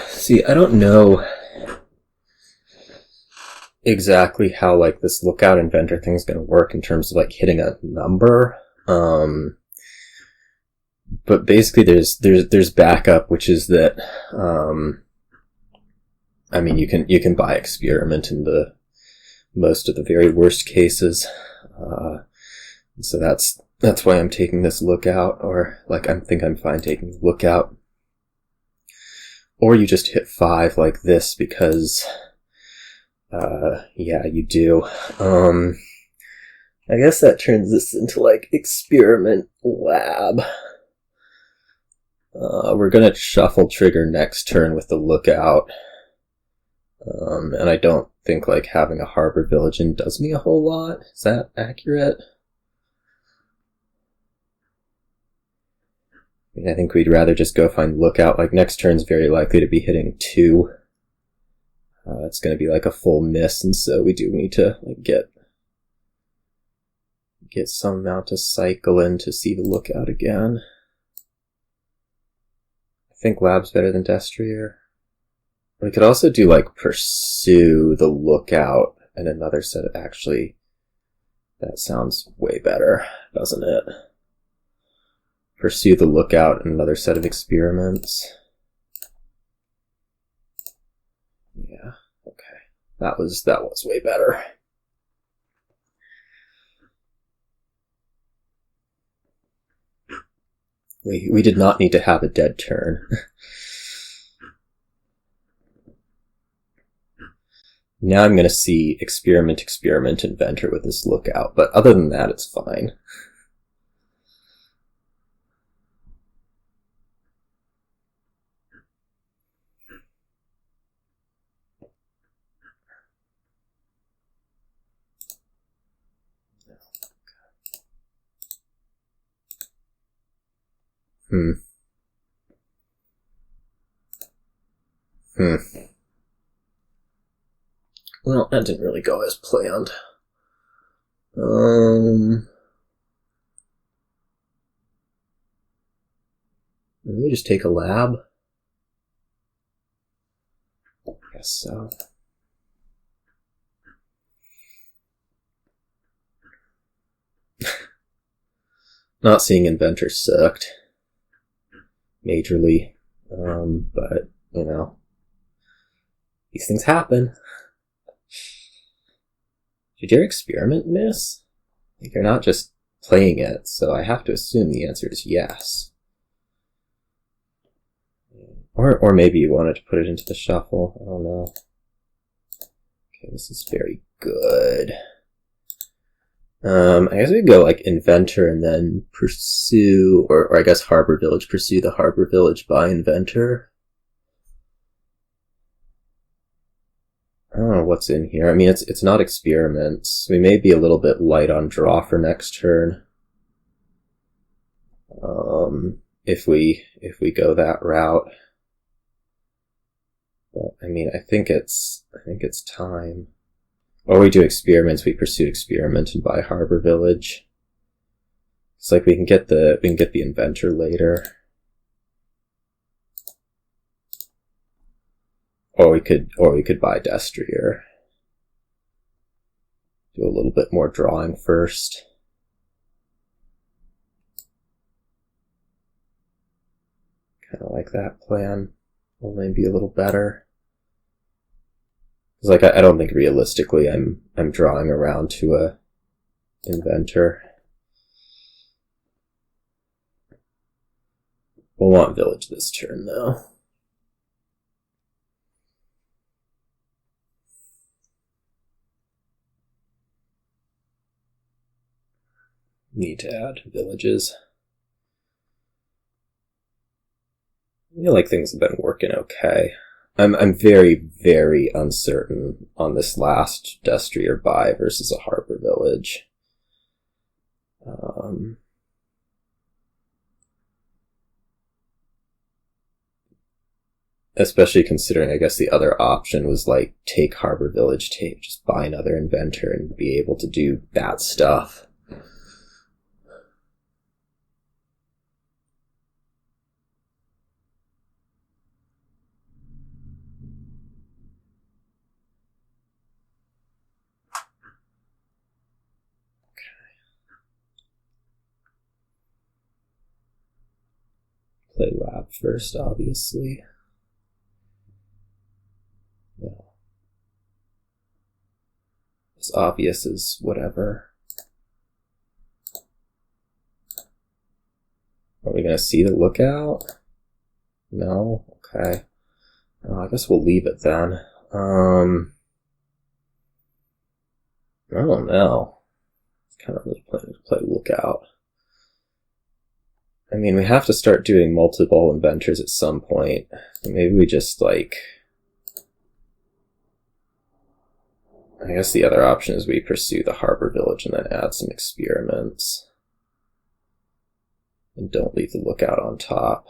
Speaker 1: See, I don't know exactly how like this lookout inventor thing is going to work in terms of like hitting a number. But basically, there's backup, which is that I mean, you can buy experiment in the most of the very worst cases. So that's why I'm taking this lookout, or like I think I'm fine taking lookout. Or you just hit 5 like this because, yeah, you do. I guess that turns this into like experiment lab. We're gonna shuffle trigger next turn with the lookout. And I don't think like having a harbor village in does me a whole lot. Is that accurate? I think we'd rather just go find lookout. Like next turn's very likely to be hitting 2. It's going to be like a full miss, and so we do need to like get some amount to cycle in to see the lookout again. I think lab's better than Destrier. We could also do like pursue the lookout and another set of, actually, that sounds way better, doesn't it? Pursue the lookout and another set of experiments. Yeah, okay. That was way better. We did not need to have a dead turn. Now I'm going to see experiment, inventor with this lookout, but other than that, it's fine. Well, that didn't really go as planned. Maybe just take a lab? I guess so. Not seeing Inventor sucked. Majorly. But, you know, these things happen. Did your experiment miss? Like, you're not just playing it, so I have to assume the answer is yes. Or maybe you wanted to put it into the shuffle. I don't know. Okay, this is very good. I guess we could go like Inventor and then pursue, or I guess Harbor Village, pursue the Harbor Village by Inventor. I don't know what's in here. I mean, it's not experiments. We may be a little bit light on draw for next turn. If we go that route. But I mean, I think it's time. Or we do experiments, we pursue experiment and buy Harbor Village. It's like we can get the Inventor later. Or we could buy Destrier. Do a little bit more drawing first. Kinda like that plan. Will maybe be a little better. Because like I don't think realistically I'm drawing around to a Inventor. We'll want Village this turn though. Need to add villages. I feel like things have been working okay. I'm very, very uncertain on this last Destrier buy versus a Harbor Village. Especially considering, I guess, the other option was like take Harbor Village, just buy another Inventor and be able to do that stuff. Play lab first, obviously. No. As obvious as whatever. Are we going to see the lookout? No? Okay. I guess we'll leave it then. I don't know. Kind of really planning to play lookout. I mean, we have to start doing multiple Inventors at some point. Maybe we just, like... I guess the other option is we pursue the Harbor Village and then add some experiments. And don't leave the lookout on top.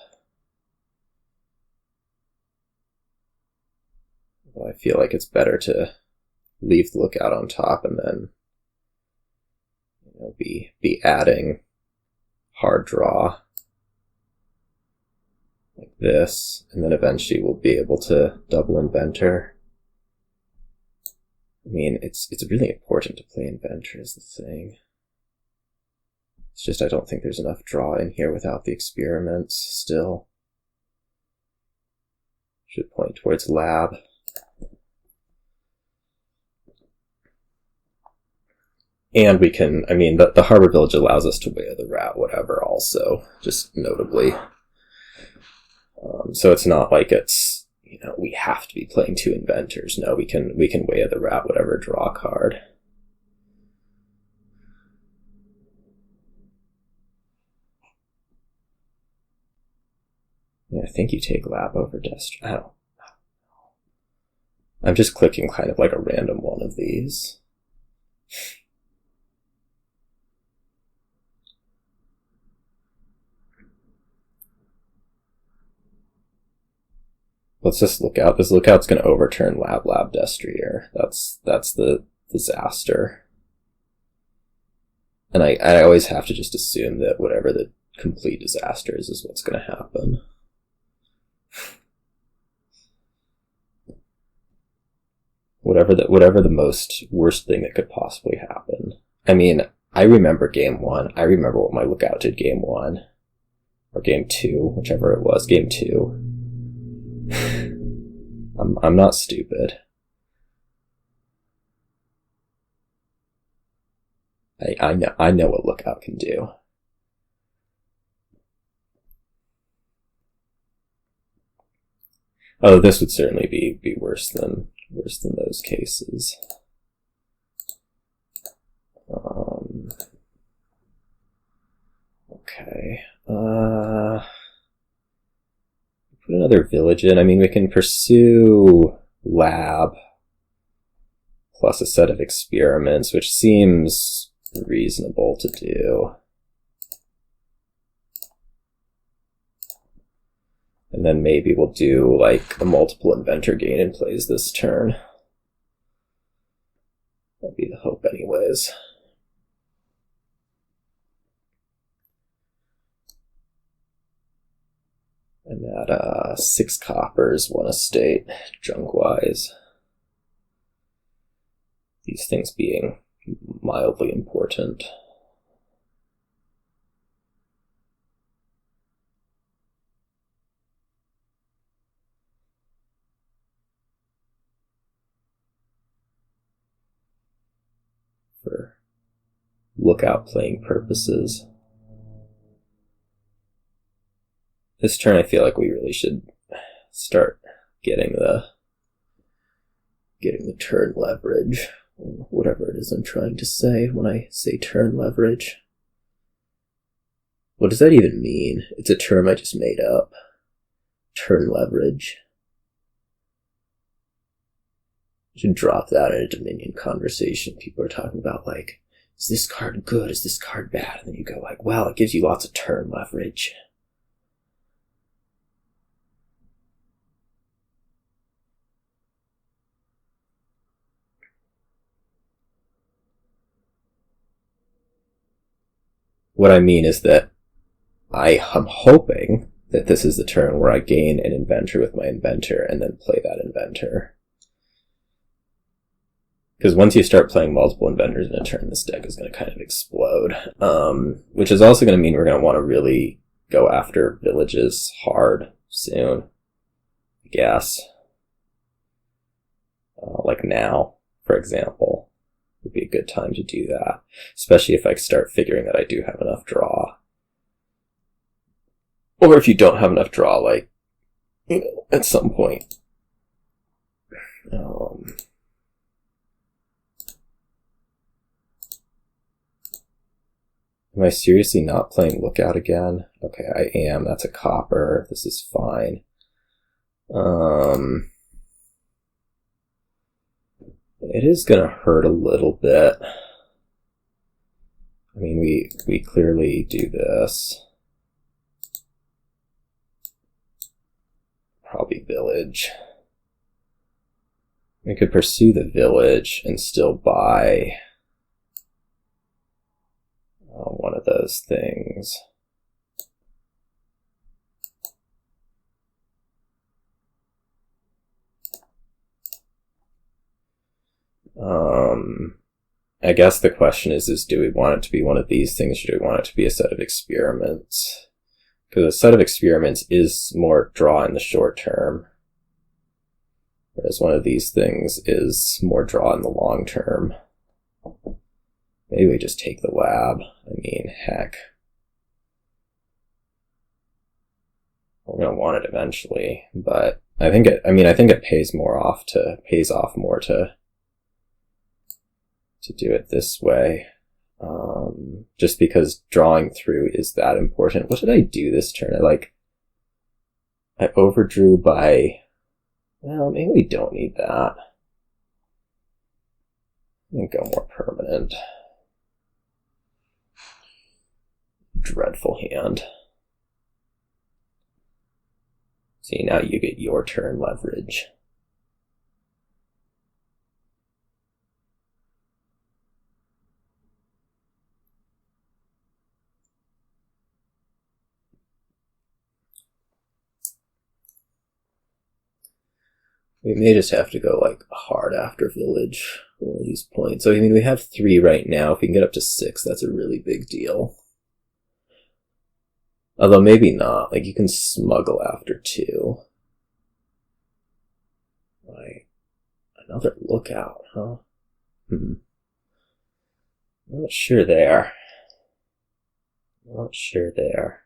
Speaker 1: But I feel like it's better to leave the lookout on top and then, you know, be adding hard draw. Like this, and then eventually we'll be able to double Inventor. I mean, it's really important to play Inventor is the thing. It's just I don't think there's enough draw in here without the experiments still. Should point towards lab. And we can, I mean, the Harbor Village allows us to weigh the rat, whatever, also, just notably. So it's not like it's, we have to be playing 2 Inventors. No, we can Way of the Rat, whatever, draw a card. Yeah, I think you take Lab over Destrier. I don't know. I'm just clicking kind of like a random one of these. Let's just look out. This lookout's going to overturn Lab Destrier. That's the disaster. And I always have to just assume that whatever the complete disaster is what's going to happen. Whatever the most worst thing that could possibly happen. I mean, I remember game 1. I remember what my lookout did game 1. Or game 2, whichever it was. Game 2. I'm not stupid. I know what lookout can do. Oh, this would certainly be worse than those cases. Okay. Put another village in. I mean, we can pursue Lab plus a set of experiments, which seems reasonable to do. And then maybe we'll do like a multiple Inventor gain in plays this turn. That'd be the hope anyways. And that 6 coppers, 1 estate, junk-wise. These things being mildly important. For lookout playing purposes. This turn I feel like we really should start getting the turn leverage, or whatever it is I'm trying to say when I say turn leverage. What does that even mean? It's a term I just made up. Turn leverage. I should drop that in a Dominion conversation. People are talking about like, is this card good? Is this card bad? And then you go like, well, it gives you lots of turn leverage. What I mean is that I am hoping that this is the turn where I gain an Inventor with my Inventor and then play that Inventor. Because once you start playing multiple Inventors in a turn, this deck is going to kind of explode. Which is also going to mean we're going to want to really go after villages hard soon, I guess. Like now, for example. Would be a good time to do that, especially if I start figuring that I do have enough draw. Or if you don't have enough draw, like, at some point. Am I seriously not playing Lookout again? Okay, I am. That's a copper. This is fine. It is going to hurt a little bit. I mean, we clearly do this. Probably village. We could pursue the village and still buy one of those things. I guess the question is do we want it to be one of these things, or do we want it to be a set of experiments? Because a set of experiments is more draw in the short term, whereas one of these things is more draw in the long term. Maybe we just take the lab. I mean, heck. We're going to want it eventually, but I think it pays off more to do it this way. Just because drawing through is that important. What did I do this turn? I overdrew by, well, maybe we don't need that. I can go more permanent. Dreadful hand. See, now you get your turn leverage. We may just have to go hard after village one of these points. So we have 3 right now. If we can get up to 6, that's a really big deal. Although maybe not. You can smuggle after 2. Another lookout, huh? Not sure there. Not sure there.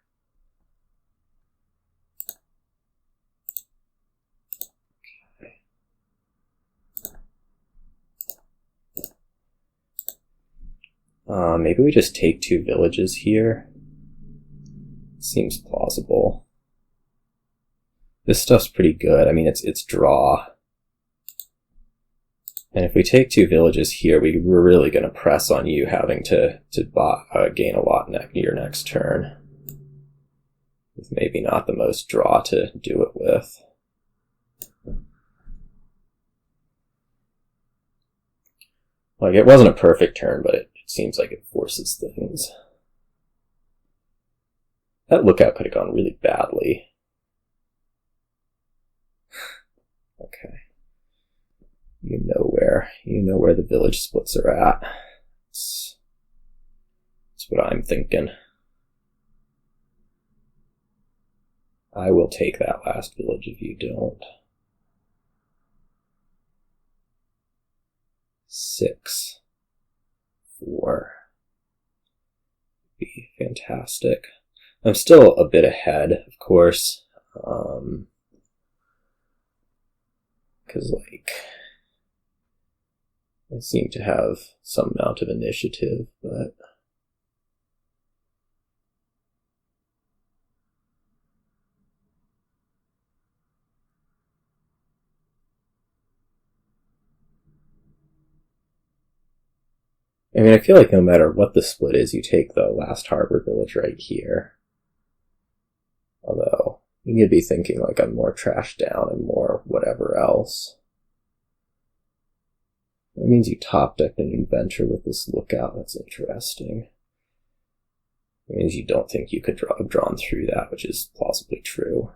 Speaker 1: Maybe we just take 2 villages here. Seems plausible. This stuff's pretty good. It's draw. And if we take 2 villages here, we're really going to press on you having to gain a lot your next turn. With maybe not the most draw to do it with. It wasn't a perfect turn, but it seems like it forces things. That lookout could have gone really badly. Okay. You know where the village splits are at. That's what I'm thinking. I will take that last village if you don't. 6. 4. Be fantastic. I'm still a bit ahead, of course, because I seem to have some amount of initiative, but I feel like no matter what the split is, you take the last harbor village right here. Although, you could be thinking I'm more trashed down and more whatever else. That means you top decked an Inventor with this lookout. That's interesting. It means you don't think you could have drawn through that, which is plausibly true.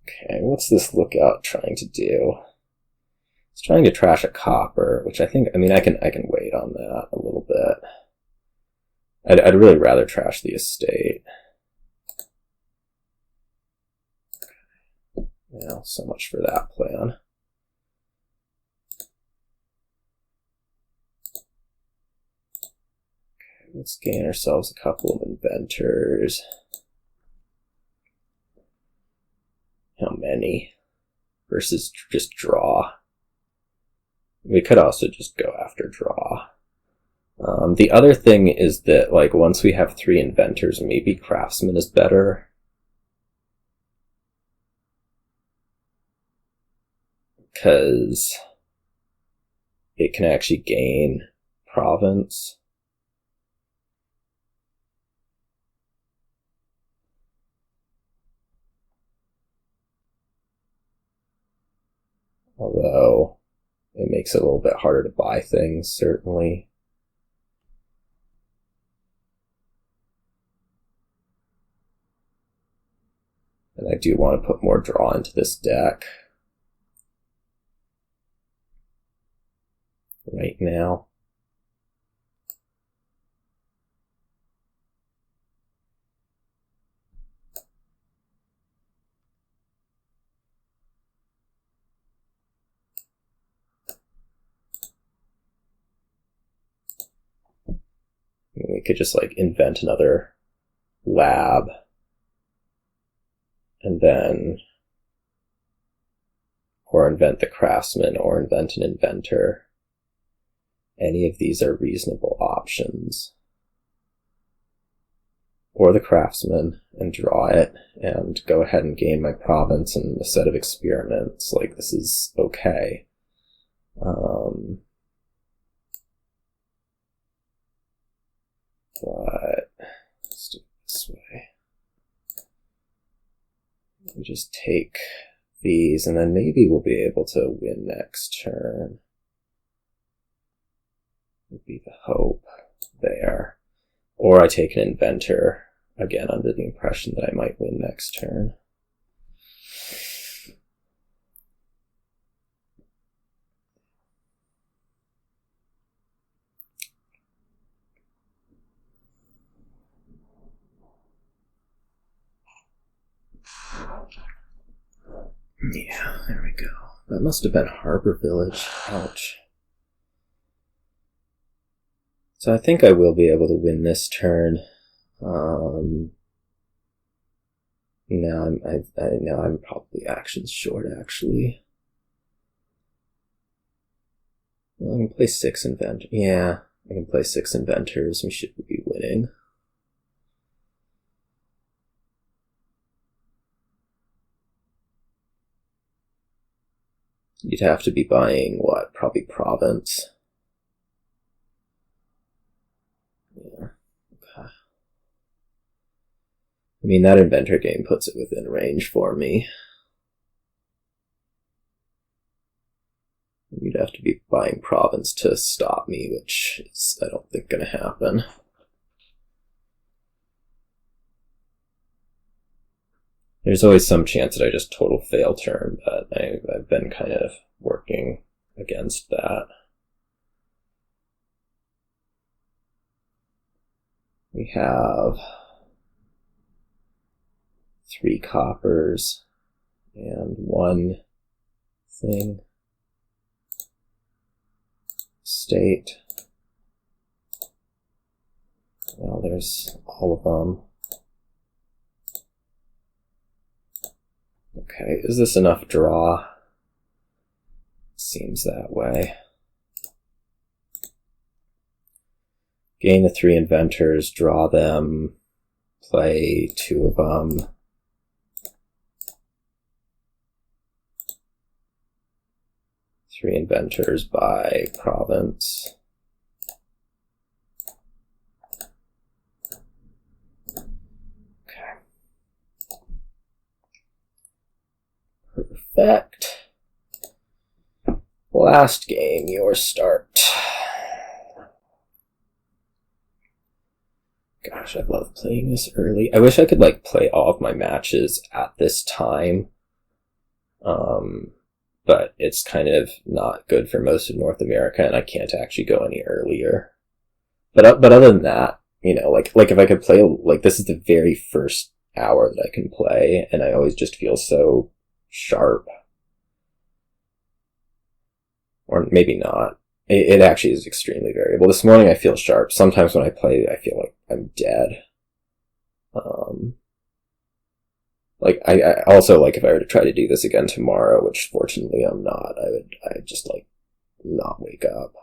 Speaker 1: Okay, what's this lookout trying to do? It's trying to trash a copper, which I can wait on that a little bit. I'd really rather trash the estate. Yeah, so much for that plan. Okay, let's gain ourselves a couple of inventors. How many? Versus just draw. We could also just go after draw. The other thing is that, once we have 3 inventors, maybe Craftsman is better. Because it can actually gain province. Although, it makes it a little bit harder to buy things, certainly. And I do want to put more draw into this deck. Right now. We could just invent another lab. and then or invent the Craftsman or invent an Inventor. Any of these are reasonable options. Or the Craftsman and draw it and go ahead and gain my province and a set of experiments. Like, this is okay. But let's do it this way. We just take these and then maybe we'll be able to win next turn. Would be the hope there. Or I take an Inventor, again under the impression that I might win next turn. Yeah, there we go. That must have been Harbor Village. Ouch. So I think I will be able to win this turn. No, I'm probably actions short, actually. Well, I can play 6 Inventors. Yeah, I can play 6 Inventors. We should be winning. You'd have to be buying, what, probably Province. Yeah, okay. I mean, that Inventor game puts it within range for me. You'd have to be buying Province to stop me, which is, I don't think, going to happen. There's always some chance that I just total fail turn, but I've been kind of working against that. We have 3 coppers and 1 thing. State. Well, there's all of them. Okay, is this enough draw? Seems that way. Gain the 3 Inventors, draw them, play 2 of them. Three Inventors by province. Okay. Perfect. Last game, your start. Gosh, I love playing this early. I wish I could like play all of my matches at this time. But it's kind of not good for most of North America, and I can't actually go any earlier. But other than that, you know, like if I could play, like this is the very first hour that I can play, and I always just feel so sharp. Or maybe not. It actually is extremely variable. This morning I feel sharp. Sometimes when I play, I feel like I'm dead. Like, I also, like, if I were to try to do this again tomorrow, which fortunately I'm not, I'd just, like, not wake up.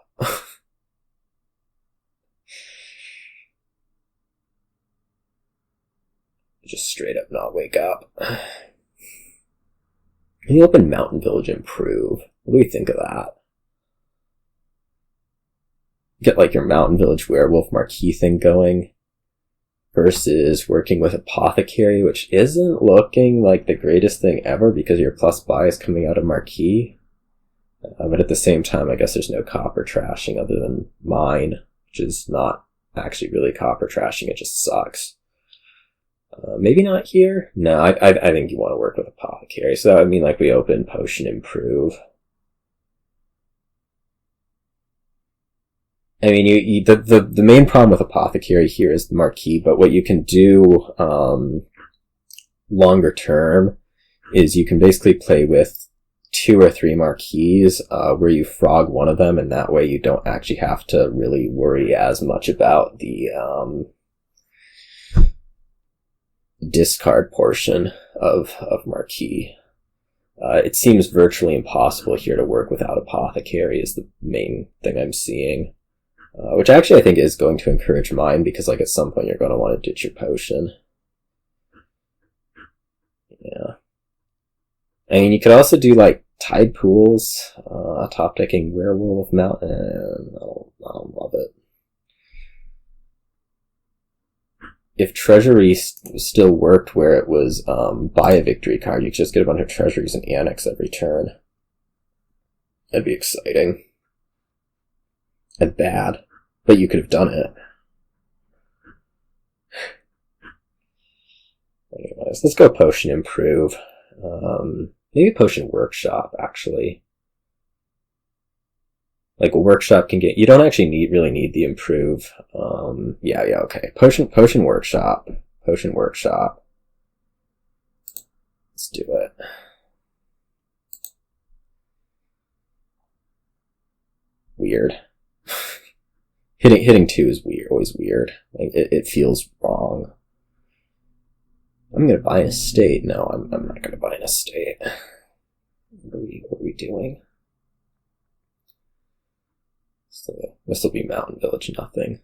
Speaker 1: Just straight up not wake up. Can you open Mountain Village Improve? What do we think of that? Get, like, your Mountain Village Werewolf Marquis thing going. Versus working with Apothecary, which isn't looking like the greatest thing ever because your plus buy is coming out of Marquis. But at the same time, I guess there's no copper trashing other than mine, which is not actually really copper trashing, it just sucks. Maybe not here? No, I think you want to work with Apothecary. So, I mean, like, we open Potion Improve. I mean, the main problem with Apothecary here is the Marquis, but what you can do longer term is you can basically play with 2 or 3 Marquis where you frog one of them, and that way you don't actually have to really worry as much about the discard portion of Marquis. It seems virtually impossible here to work without Apothecary is the main thing I'm seeing. Which actually I think is going to encourage mine, because like at some point you're going to want to ditch your potion. Yeah. I mean, you could also do like Tide Pools, top decking Werewolf, Mountain. I'll love it. If Treasury still worked where it was buy a victory card, you could just get a bunch of treasuries and Annex every turn. That'd be exciting. And bad. But you could have done it. Anyways, let's go Potion Improve. Maybe Potion Workshop, actually. Like a Workshop can get... You don't actually really need the Improve. Yeah, okay. Potion Workshop. Potion Workshop. Let's do it. Weird. Hitting 2 is weird, always weird. Like, it feels wrong. I'm gonna buy an estate. No, I'm not gonna buy an estate. What are we doing? So this will be Mountain Village, nothing.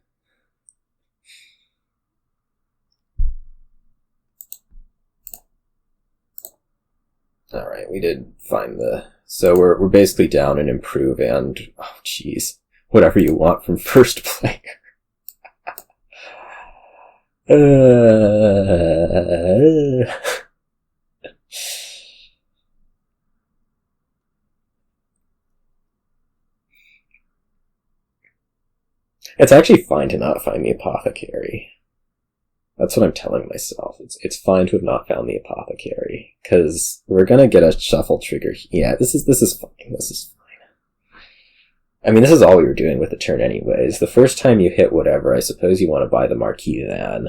Speaker 1: Alright, we did find the... So we're basically down an Improve and... Oh, jeez. Whatever you want from first player. It's actually fine to not find the Apothecary. That's what I'm telling myself. It's fine to have not found the Apothecary, because we're gonna get a shuffle trigger. Yeah, this is fine. This is fine. I mean, this is all we were doing with the turn anyways. The first time you hit whatever, I suppose you want to buy the Marquis then.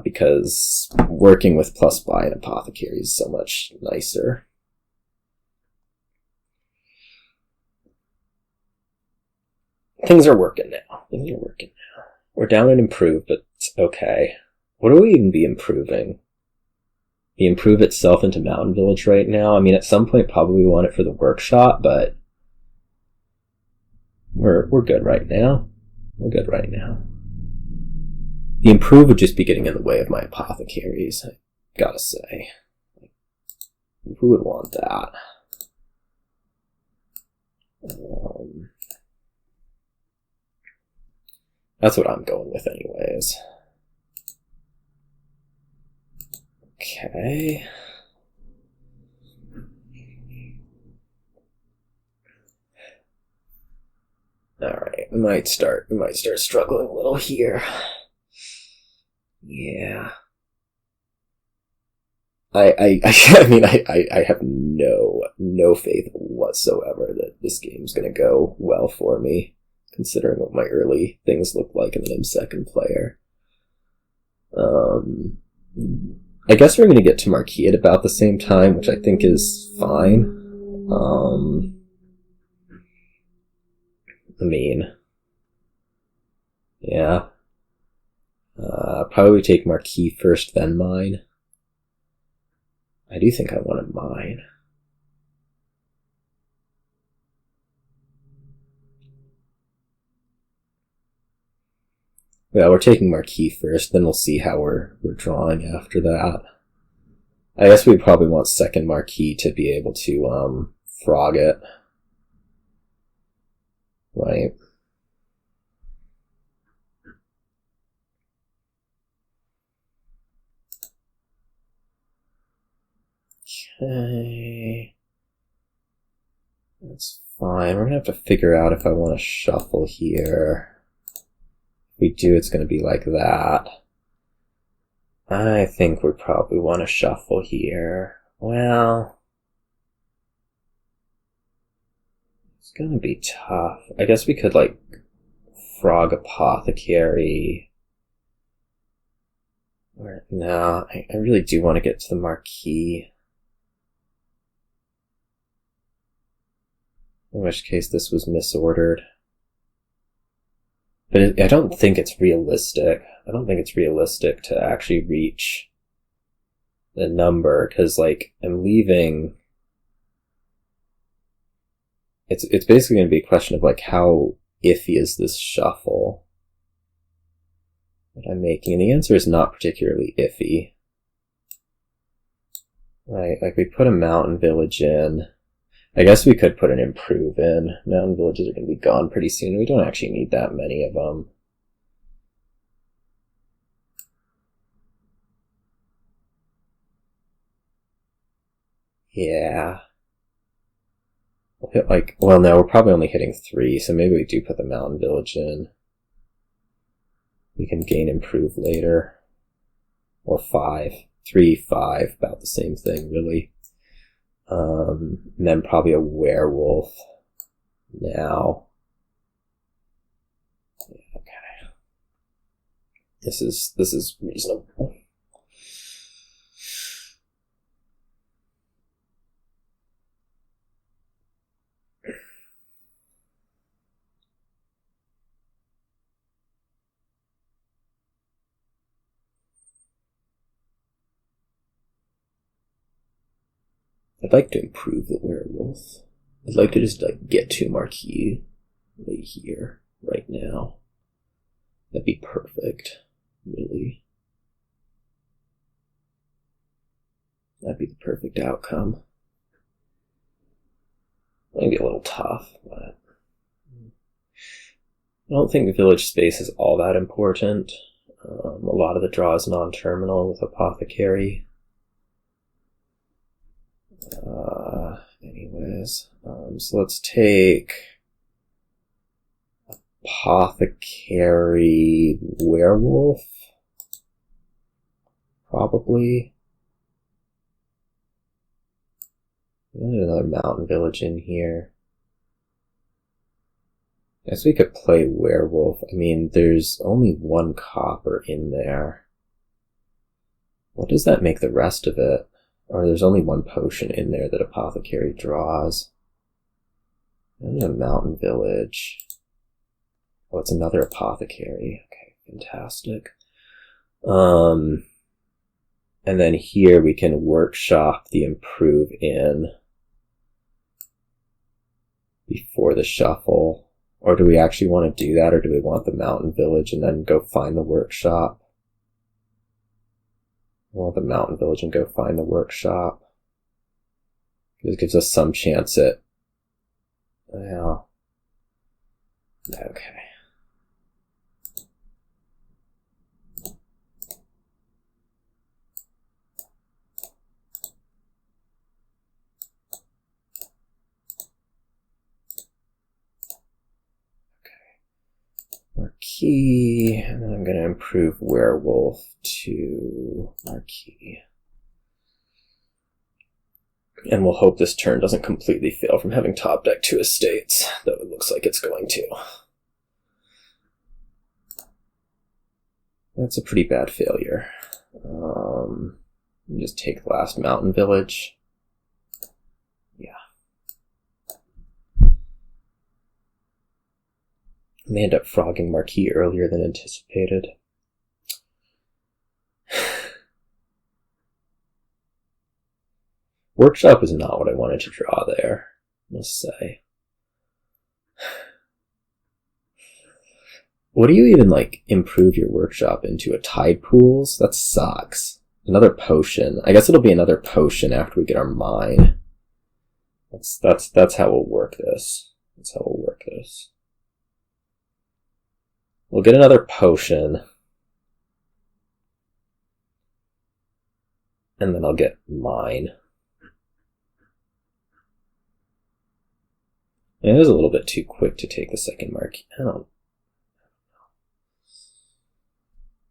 Speaker 1: Because working with plus buy an Apothecary is so much nicer. Things are working now. We're down and Improve, but it's okay. What do we even be improving? The Improve itself into Mountain Village right now? I mean, at some point probably we want it for the Workshop, but... We're good right now. The Improve would just be getting in the way of my Apothecaries, I gotta say. Who would want that? That's what I'm going with anyways. Okay. Alright, we might start struggling a little here. Yeah. I mean, I have no faith whatsoever that this game's gonna go well for me, considering what my early things look like, and then I'm second player. I guess we're gonna get to Marquis at about the same time, which I think is fine. I mean, yeah. Probably take Marquis first, then mine. I do think I want to mine. Yeah, we're taking Marquis first, then we'll see how we're drawing after that. I guess we probably want second Marquis to be able to frog it. Right. Okay. That's fine. We're gonna have to figure out if I want to shuffle here. If we do, it's gonna be like that. I think we probably want to shuffle here. Well... It's gonna be tough. I guess we could, like, frog Apothecary. Or, no, I really do want to get to the Marquis. In which case this was misordered. But I don't think it's realistic. I don't think it's realistic to actually reach the number, because, like, I'm leaving... It's basically going to be a question of, like, how iffy is this shuffle that I'm making? And the answer is not particularly iffy. Right, like, we put a mountain village in. I guess we could put an improve in. Mountain villages are going to be gone pretty soon. We don't actually need that many of them. Yeah. We'll hit like, well, no, we're probably only hitting 3, so maybe we do put the mountain village in. We can gain improve later. Or 5. 3, 5, about the same thing, really. And then probably a werewolf now. Yeah, okay. This is reasonable. I'd like to improve the werewolf. I'd like to just like get to Marquis right here, right now. That'd be perfect, really. That'd be the perfect outcome. Maybe a little tough, but I don't think the village space is all that important. A lot of the draw is non-terminal with Apothecary. Anyways, so let's take Apothecary Werewolf, probably. There's another mountain village in here. I guess we could play Werewolf. I mean, there's only 1 copper in there. What does that make the rest of it? Or there's only 1 potion in there that Apothecary draws. And a mountain village. Oh, it's another Apothecary. Okay, fantastic. And then here we can workshop the improve in before the shuffle. Or do we actually want to do that, or do we want the mountain village and then go find the workshop? I want the mountain village and go find the workshop. This gives us some chance at... Well... Okay. Marquis, and then I'm going to improve Werewolf to Marquis. And we'll hope this turn doesn't completely fail from having top deck 2 estates, though it looks like it's going to. That's a pretty bad failure. Just take the last mountain village. Yeah. I may end up frogging Marquis earlier than anticipated. Workshop is not what I wanted to draw there, I must say. What do you even, like, improve your workshop into? A tide pools? That sucks. Another potion. I guess it'll be another potion after we get our mine. That's how we'll work this. That's how we'll work this. We'll get another potion. And then I'll get mine. And it was a little bit too quick to take the second mark.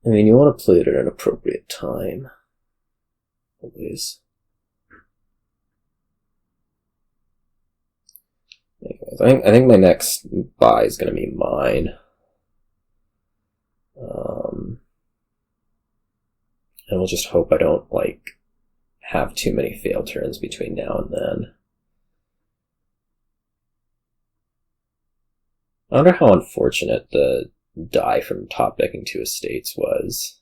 Speaker 1: I mean, you want to play it at an appropriate time. Always. Anyways, I think my next buy is going to be mine. And we'll just hope I don't, like, have too many fail turns between now and then. I wonder how unfortunate the die from top decking 2 estates was.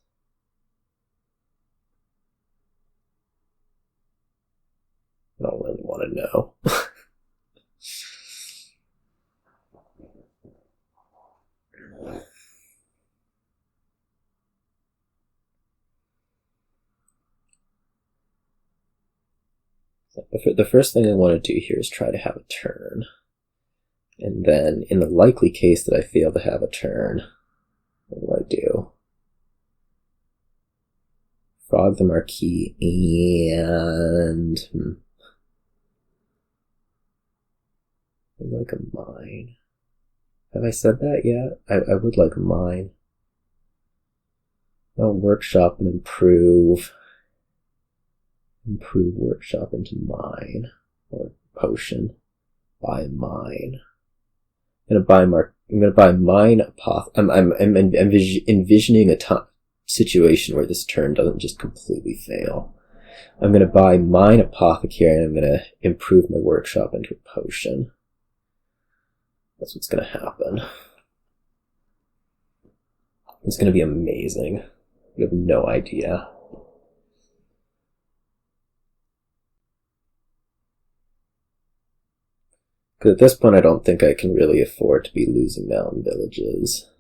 Speaker 1: know. The first thing I want to do here is try to have a turn. And then, in the likely case that I fail to have a turn, what do? Frog the Marquis and... I'd like a mine. Have I said that yet? I would like a mine. I'll workshop and improve. Improve workshop into mine. Or potion. Buy mine. I'm gonna buy mine I'm envisioning a situation where this turn doesn't just completely fail. I'm gonna buy mine Apothecary and I'm gonna improve my workshop into a potion. That's what's gonna happen. It's gonna be amazing. You have no idea. Because at this point I don't think I can really afford to be losing mountain villages,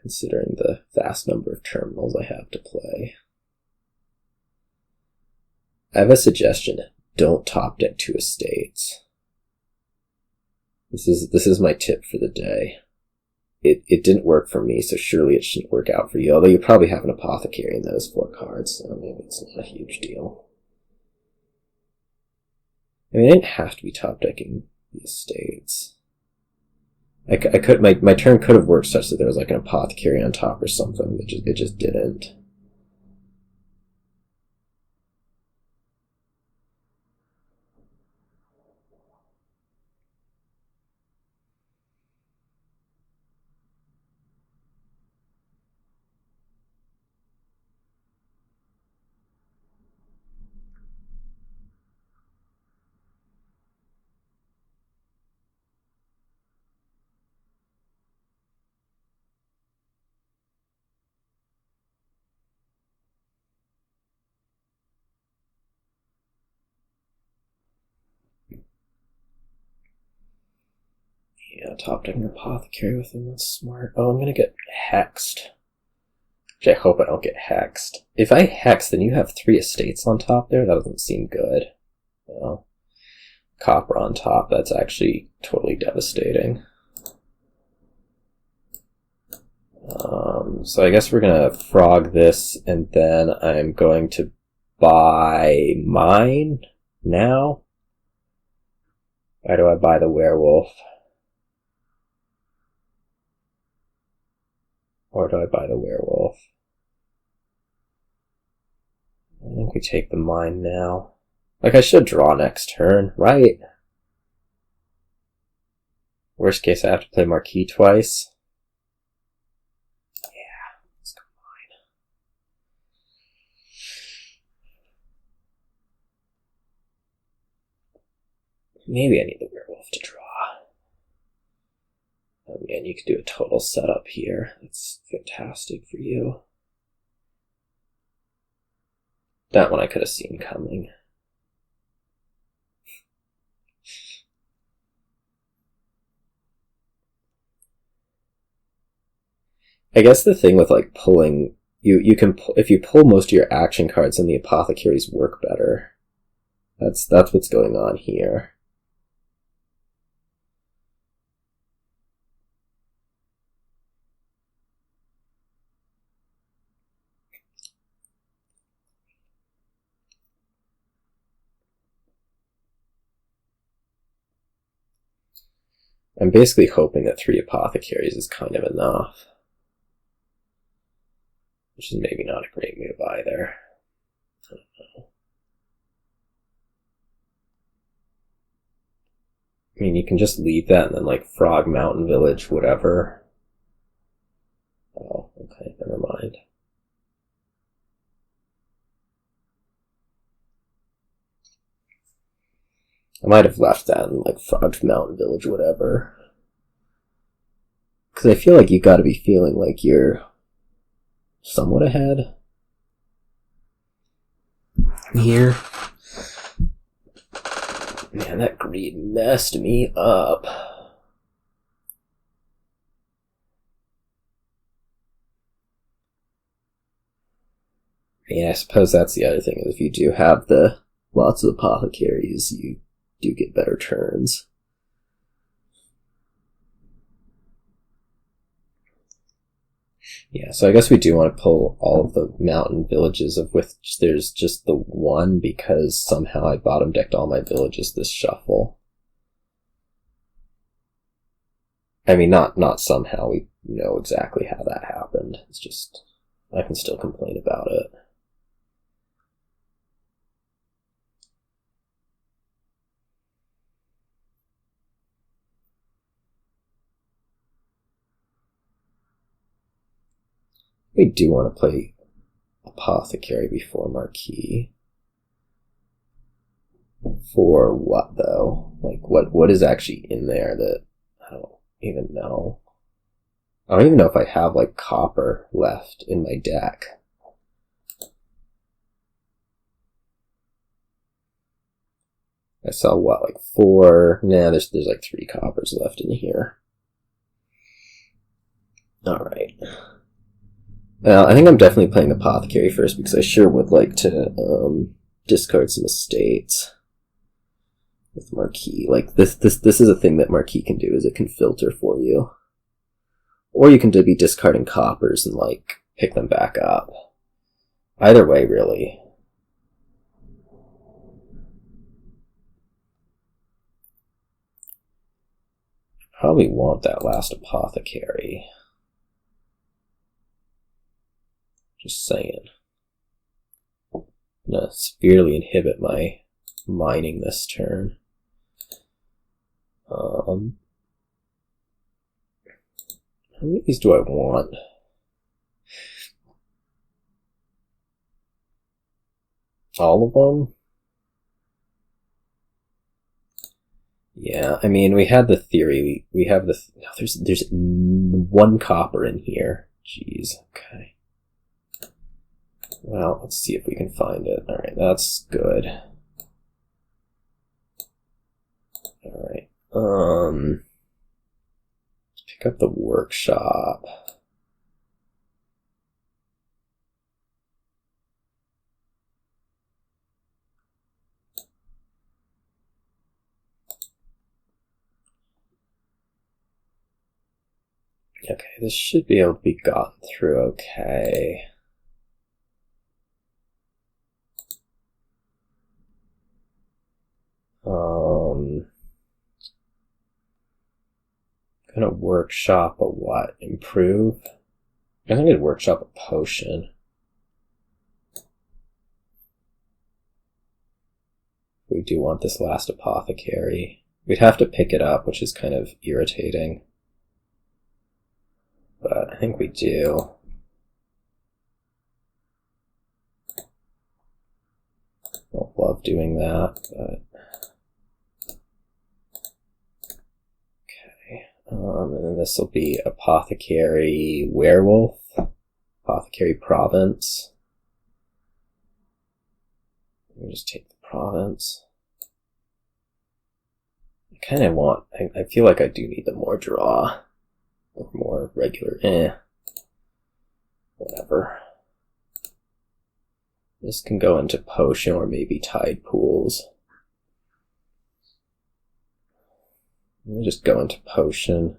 Speaker 1: considering the vast number of terminals I have to play. I have a suggestion. Don't top deck 2 estates. This is my tip for the day. It didn't work for me, so surely it shouldn't work out for you. Although you probably have an Apothecary in those 4 cards, so maybe it's not a huge deal. I mean, I didn't have to be top decking the estates. I could my turn could have worked such that there was like an Apothecary on top or something. It just didn't. Yeah, top decking Apothecary with him, that's smart. Oh, I'm gonna get hexed. Which I hope I don't get hexed. If I hex, then you have 3 estates on top there? That doesn't seem good. Well, copper on top, that's actually totally devastating. So I guess we're gonna frog this, and then I'm going to buy mine now. Why do I buy the werewolf? Or do I buy the werewolf? I think we take the mine now. Like, I should draw next turn, right? Worst case, I have to play Marquis twice. Yeah, let's go mine. Maybe I need the werewolf to draw. Oh man, you could do a total setup here. That's fantastic for you. That one I could have seen coming. I guess the thing with like pulling, you can if you pull most of your action cards, then the Apothecaries work better. That's what's going on here. I'm basically hoping that 3 Apothecaries is kind of enough. Which is maybe not a great move either. I don't know. I mean, you can just leave that and then like frog mountain village, whatever. Oh, okay, never mind. I might have left that and like frogged mountain village, whatever. Because I feel like you gotta be feeling like you're somewhat ahead here. Man, that greed messed me up. Yeah, I suppose that's the other thing. If you do have the lots of apothecaries, you do get better turns. Yeah, so I guess we do want to pull all of the mountain villages, of which there's just the one, because somehow I bottom decked all my villages this shuffle. I mean, not somehow, we know exactly how that happened. It's just, I can still complain about it. We do want to play Apothecary before Marquis. For what, though? Like, what is actually in there that I don't even know? I don't even know if I have, like, copper left in my deck. I saw, what, like 4? Nah, there's like 3 coppers left in here. Alright. I think I'm definitely playing Apothecary first, because I sure would like to discard some estates with Marquis. Like, this is a thing that Marquis can do, is it can filter for you. Or you can be discarding coppers and, like, pick them back up. Either way, really. Probably want that last Apothecary. Just saying. I'm gonna severely inhibit my mining this turn. How many of these do I want? All of them? Yeah, I mean, we had the theory. We have the... No, there's 1 copper in here. Jeez, okay. Well, let's see if we can find it. Alright, that's good. Alright, pick up the workshop. Okay, this should be able to be gotten through okay. Gonna workshop a what? Improve? I think I'd workshop a potion. We do want this last Apothecary. We'd have to pick it up, which is kind of irritating. But I think we do. Don't love doing that, but... and then this will be Apothecary Werewolf, Apothecary Province. Let me just take the province. I kind of want, I feel like I do need the more draw, or more regular, whatever. This can go into potion or maybe tide pools. We'll just go into potion.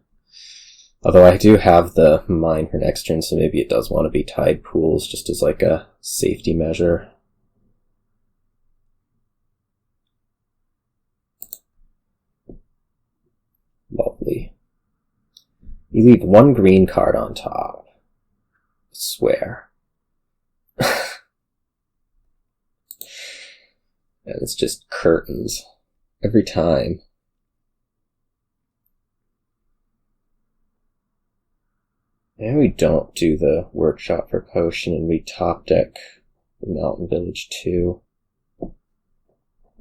Speaker 1: Although I do have the mine for next turn, so maybe it does want to be tide pools, just as like a safety measure. Lovely. You leave 1 green card on top. I swear. And it's just curtains. Every time. And we don't do the workshop for potion, and we top deck the mountain village too.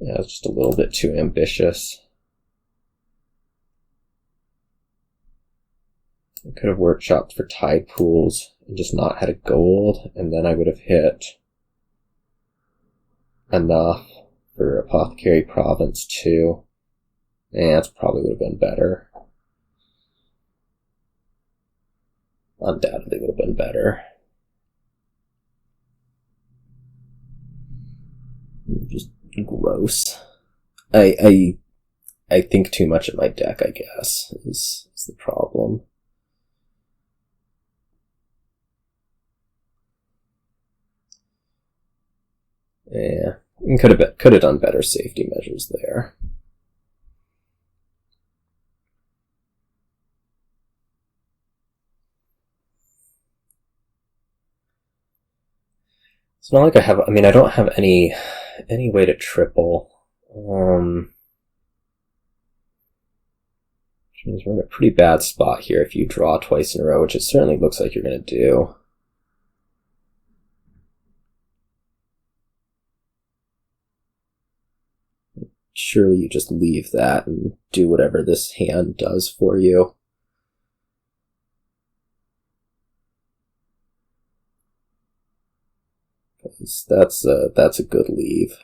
Speaker 1: Yeah, it's just a little bit too ambitious. I could have workshopped for tide pools and just not had a gold, and then I would have hit enough for Apothecary Province too. Yeah, that's probably would have been better. Undoubtedly would have been better. Just gross. I think too much of my deck, I guess, is the problem. Yeah, could have done better safety measures there. It's not like I have. I mean, I don't have any way to triple. Which means we're in a pretty bad spot here if you draw twice in a row, which it certainly looks like you're going to do. Surely you just leave that and do whatever this hand does for you. Because that's a good leave.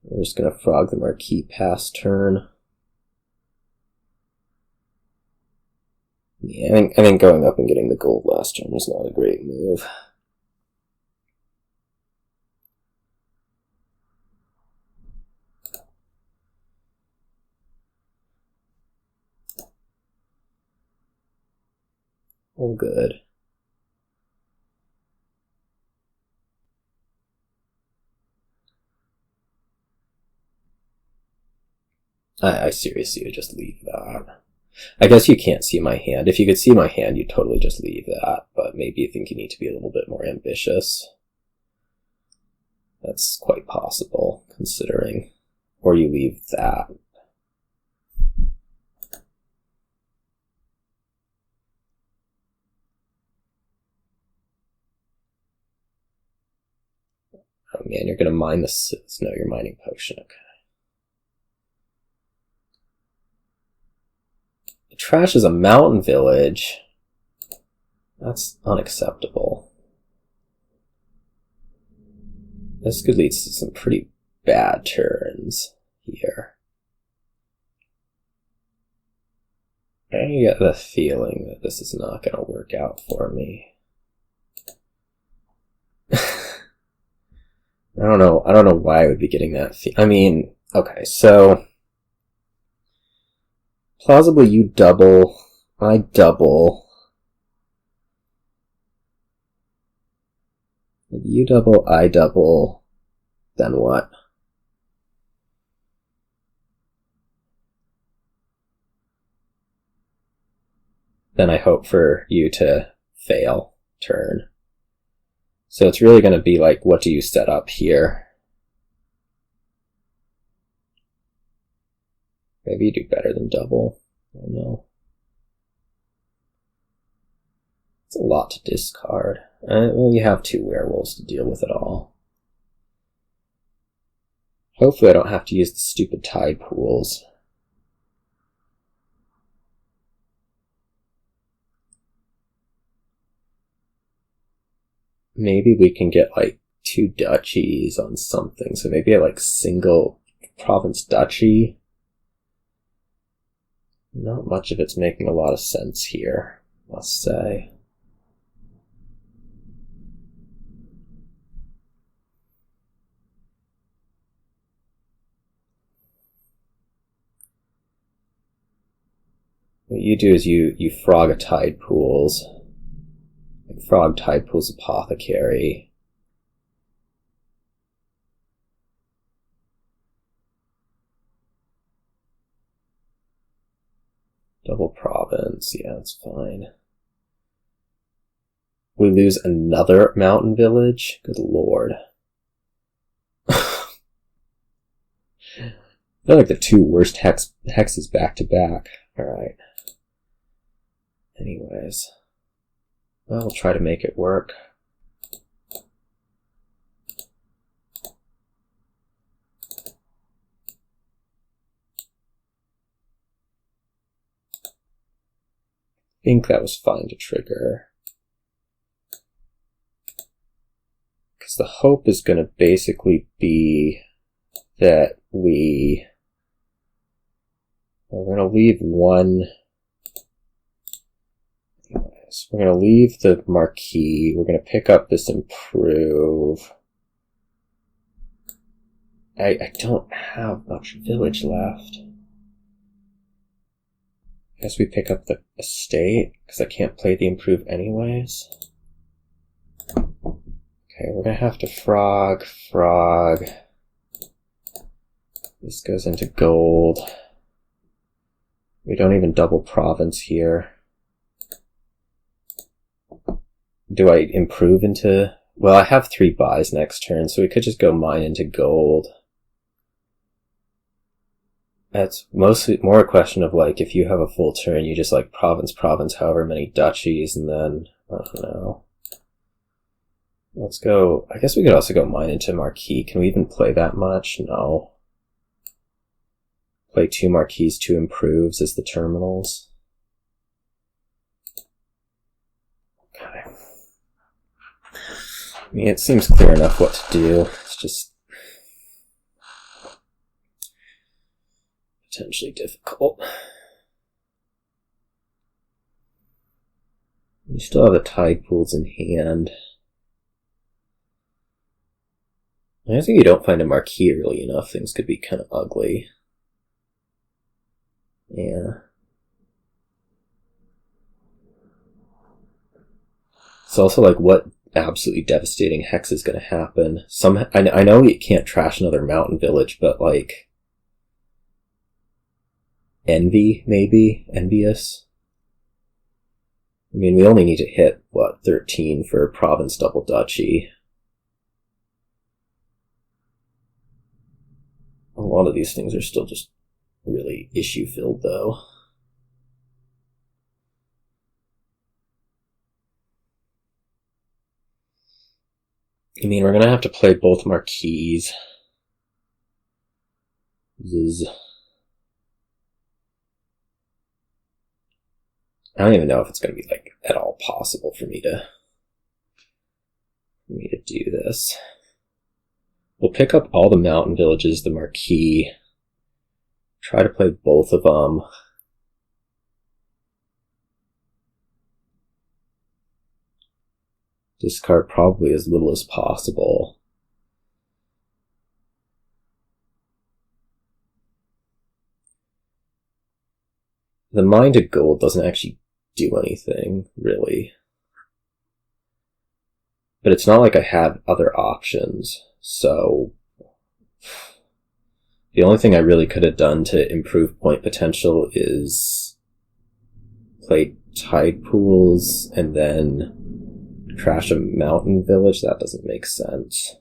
Speaker 1: We're just going to frog the Marquis past turn. Yeah, I think going up and getting the gold last turn was not a great move. All good. I seriously would just leave that. I guess you can't see my hand. If you could see my hand, you'd totally just leave that, but maybe you think you need to be a little bit more ambitious. That's quite possible, considering. Or you leave that. Oh man, you're gonna mine this. No, you're mining potion, okay. It trashes a mountain village. That's unacceptable. This could lead to some pretty bad turns here. I get the feeling that this is not going to work out for me. I don't know why I would be getting that I mean, okay, so plausibly you double, I double. You double, I double, then what? Then I hope for you to fail turn. So it's really going to be like, what do you set up here? Maybe you do better than double. I don't know. It's a lot to discard. Well, you have 2 werewolves to deal with it all. Hopefully I don't have to use the stupid tide pools. Maybe we can get like 2 duchies on something. So maybe a like single province duchy. Not much of it's making a lot of sense here, I must say. What you do is you frog a tide pools. Like frog tide pools Apothecary. Double province, yeah, that's fine. We lose another mountain village? Good lord. They're like the 2 worst hexes back to back. Alright. Anyways. Well, we'll try to make it work. I think that was fine to trigger. Because the hope is going to basically be that we're going to leave one. Anyways, we're going to leave the Marquis. We're going to pick up this improve. I don't have much village left. I guess we pick up the estate, because I can't play the improve anyways. Okay, we're gonna have to frog. This goes into gold. We don't even double province here. Do I improve into... Well, I have 3 buys next turn, so we could just go mine into gold. That's mostly more a question of, like, if you have a full turn, you just, like, province, however many duchies, and then, I don't know. Let's go, I guess we could also go mine into Marquis. Can we even play that much? No. Play 2 Marquis, 2 improves as the terminals. Okay. I mean, it seems clear enough what to do. It's just potentially difficult. You still have the tide pools in hand. I think you don't find a Marquis early enough, things could be kind of ugly. Yeah. It's also like, what absolutely devastating hex is going to happen? I know you can't trash another mountain village, but like... Envy, maybe? Envious? I mean, we only need to hit, what, 13 for province double duchy. A lot of these things are still just really issue-filled, though. I mean, we're gonna have to play both Marquis. Zzz. I don't even know if it's gonna be, like, at all possible for me to do this. We'll pick up all the mountain villages, the Marquis. Try to play both of them. Discard probably as little as possible. The mine to gold doesn't actually do anything, really. But it's not like I had other options, so... The only thing I really could have done to improve point potential is play tide pools and then trash a mountain village. That doesn't make sense.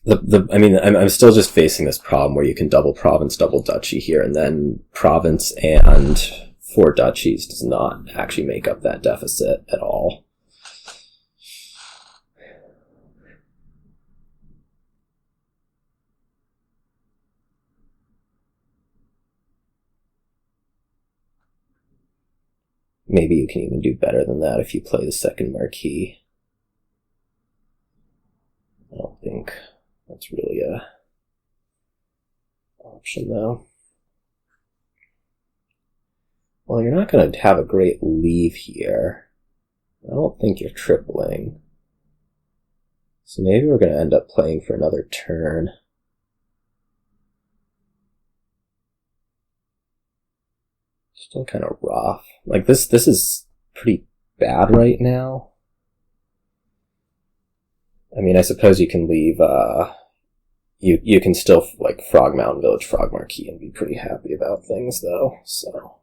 Speaker 1: I mean, I'm still just facing this problem where you can double province, double duchy here, and then province and 4 duchies does not actually make up that deficit at all. Maybe you can even do better than that if you play the second Marquis. I don't think that's really a option, though. Well, you're not going to have a great leave here. I don't think you're tripling. So maybe we're going to end up playing for another turn. Still kind of rough. Like, this is pretty bad right now. I mean, I suppose you can leave, you can still, like, Frog Mountain Village, Frog Marquis, and be pretty happy about things, though, so...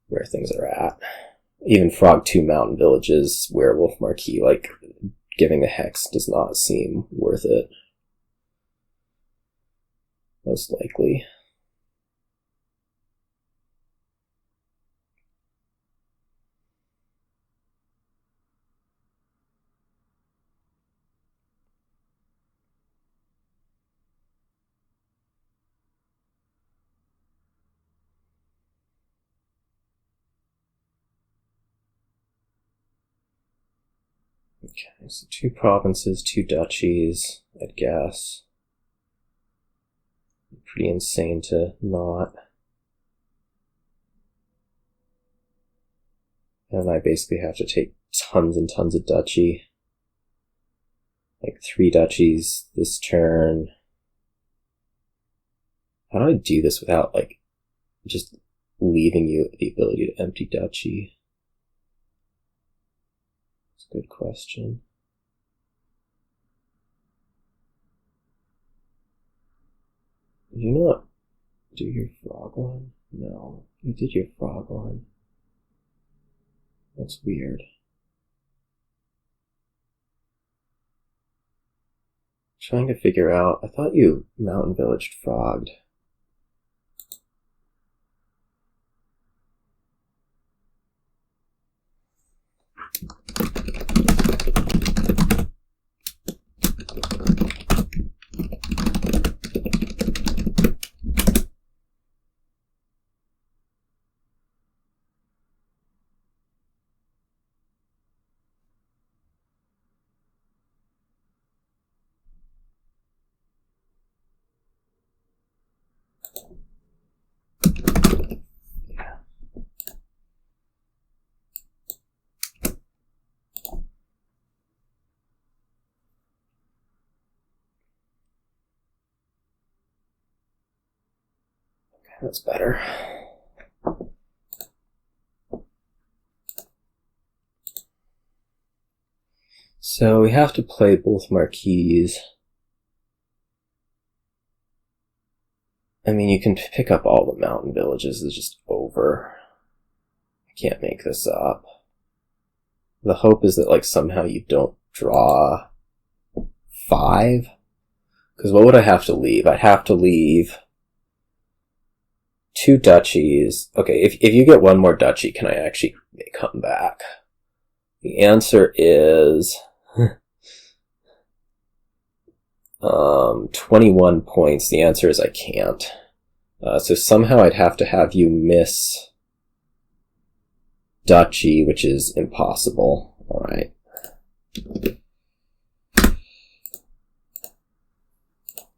Speaker 1: Where things are at. Even Frog 2 Mountain Villages, Werewolf Marquis, like, giving the hex does not seem worth it. Most likely. Okay, so 2 provinces, 2 duchies, I'd guess. Pretty insane to not. And I basically have to take tons and tons of duchy. Like 3 duchies this turn. How do I do this without, like, just leaving you the ability to empty duchy? That's a good question. Did you not do your frog one? No, you did your frog one. That's weird. Trying to figure out, I thought you mountain villaged frogged. That's better. So we have to play both Marquis. I mean, you can pick up all the mountain villages. It's just over. I can't make this up. The hope is that, like, somehow you don't draw 5. Because what would I have to leave? I'd have to leave 2 duchies. Okay, if you get 1 more duchy, can I actually come back? The answer is 21 points. The answer is I can't. So somehow I'd have to have you miss duchy, which is impossible. Alright.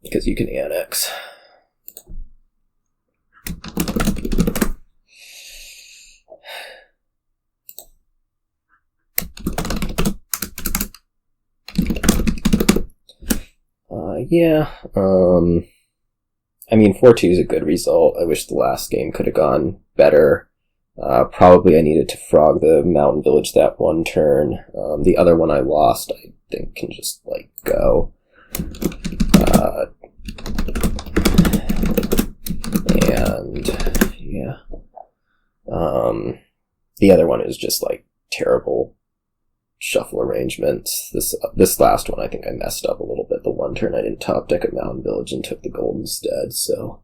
Speaker 1: Because you can annex. Yeah, I mean, 4-2 is a good result. I wish the last game could have gone better. Probably I needed to frog the mountain village that one turn. The other one I lost, I think, can just, like, go. And, yeah. The other one is just, like, terrible shuffle arrangements. This last one, I think I messed up a little bit. The one turn I didn't top deck a mountain village and took the gold instead. So,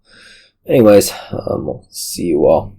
Speaker 1: anyways, we'll see you all.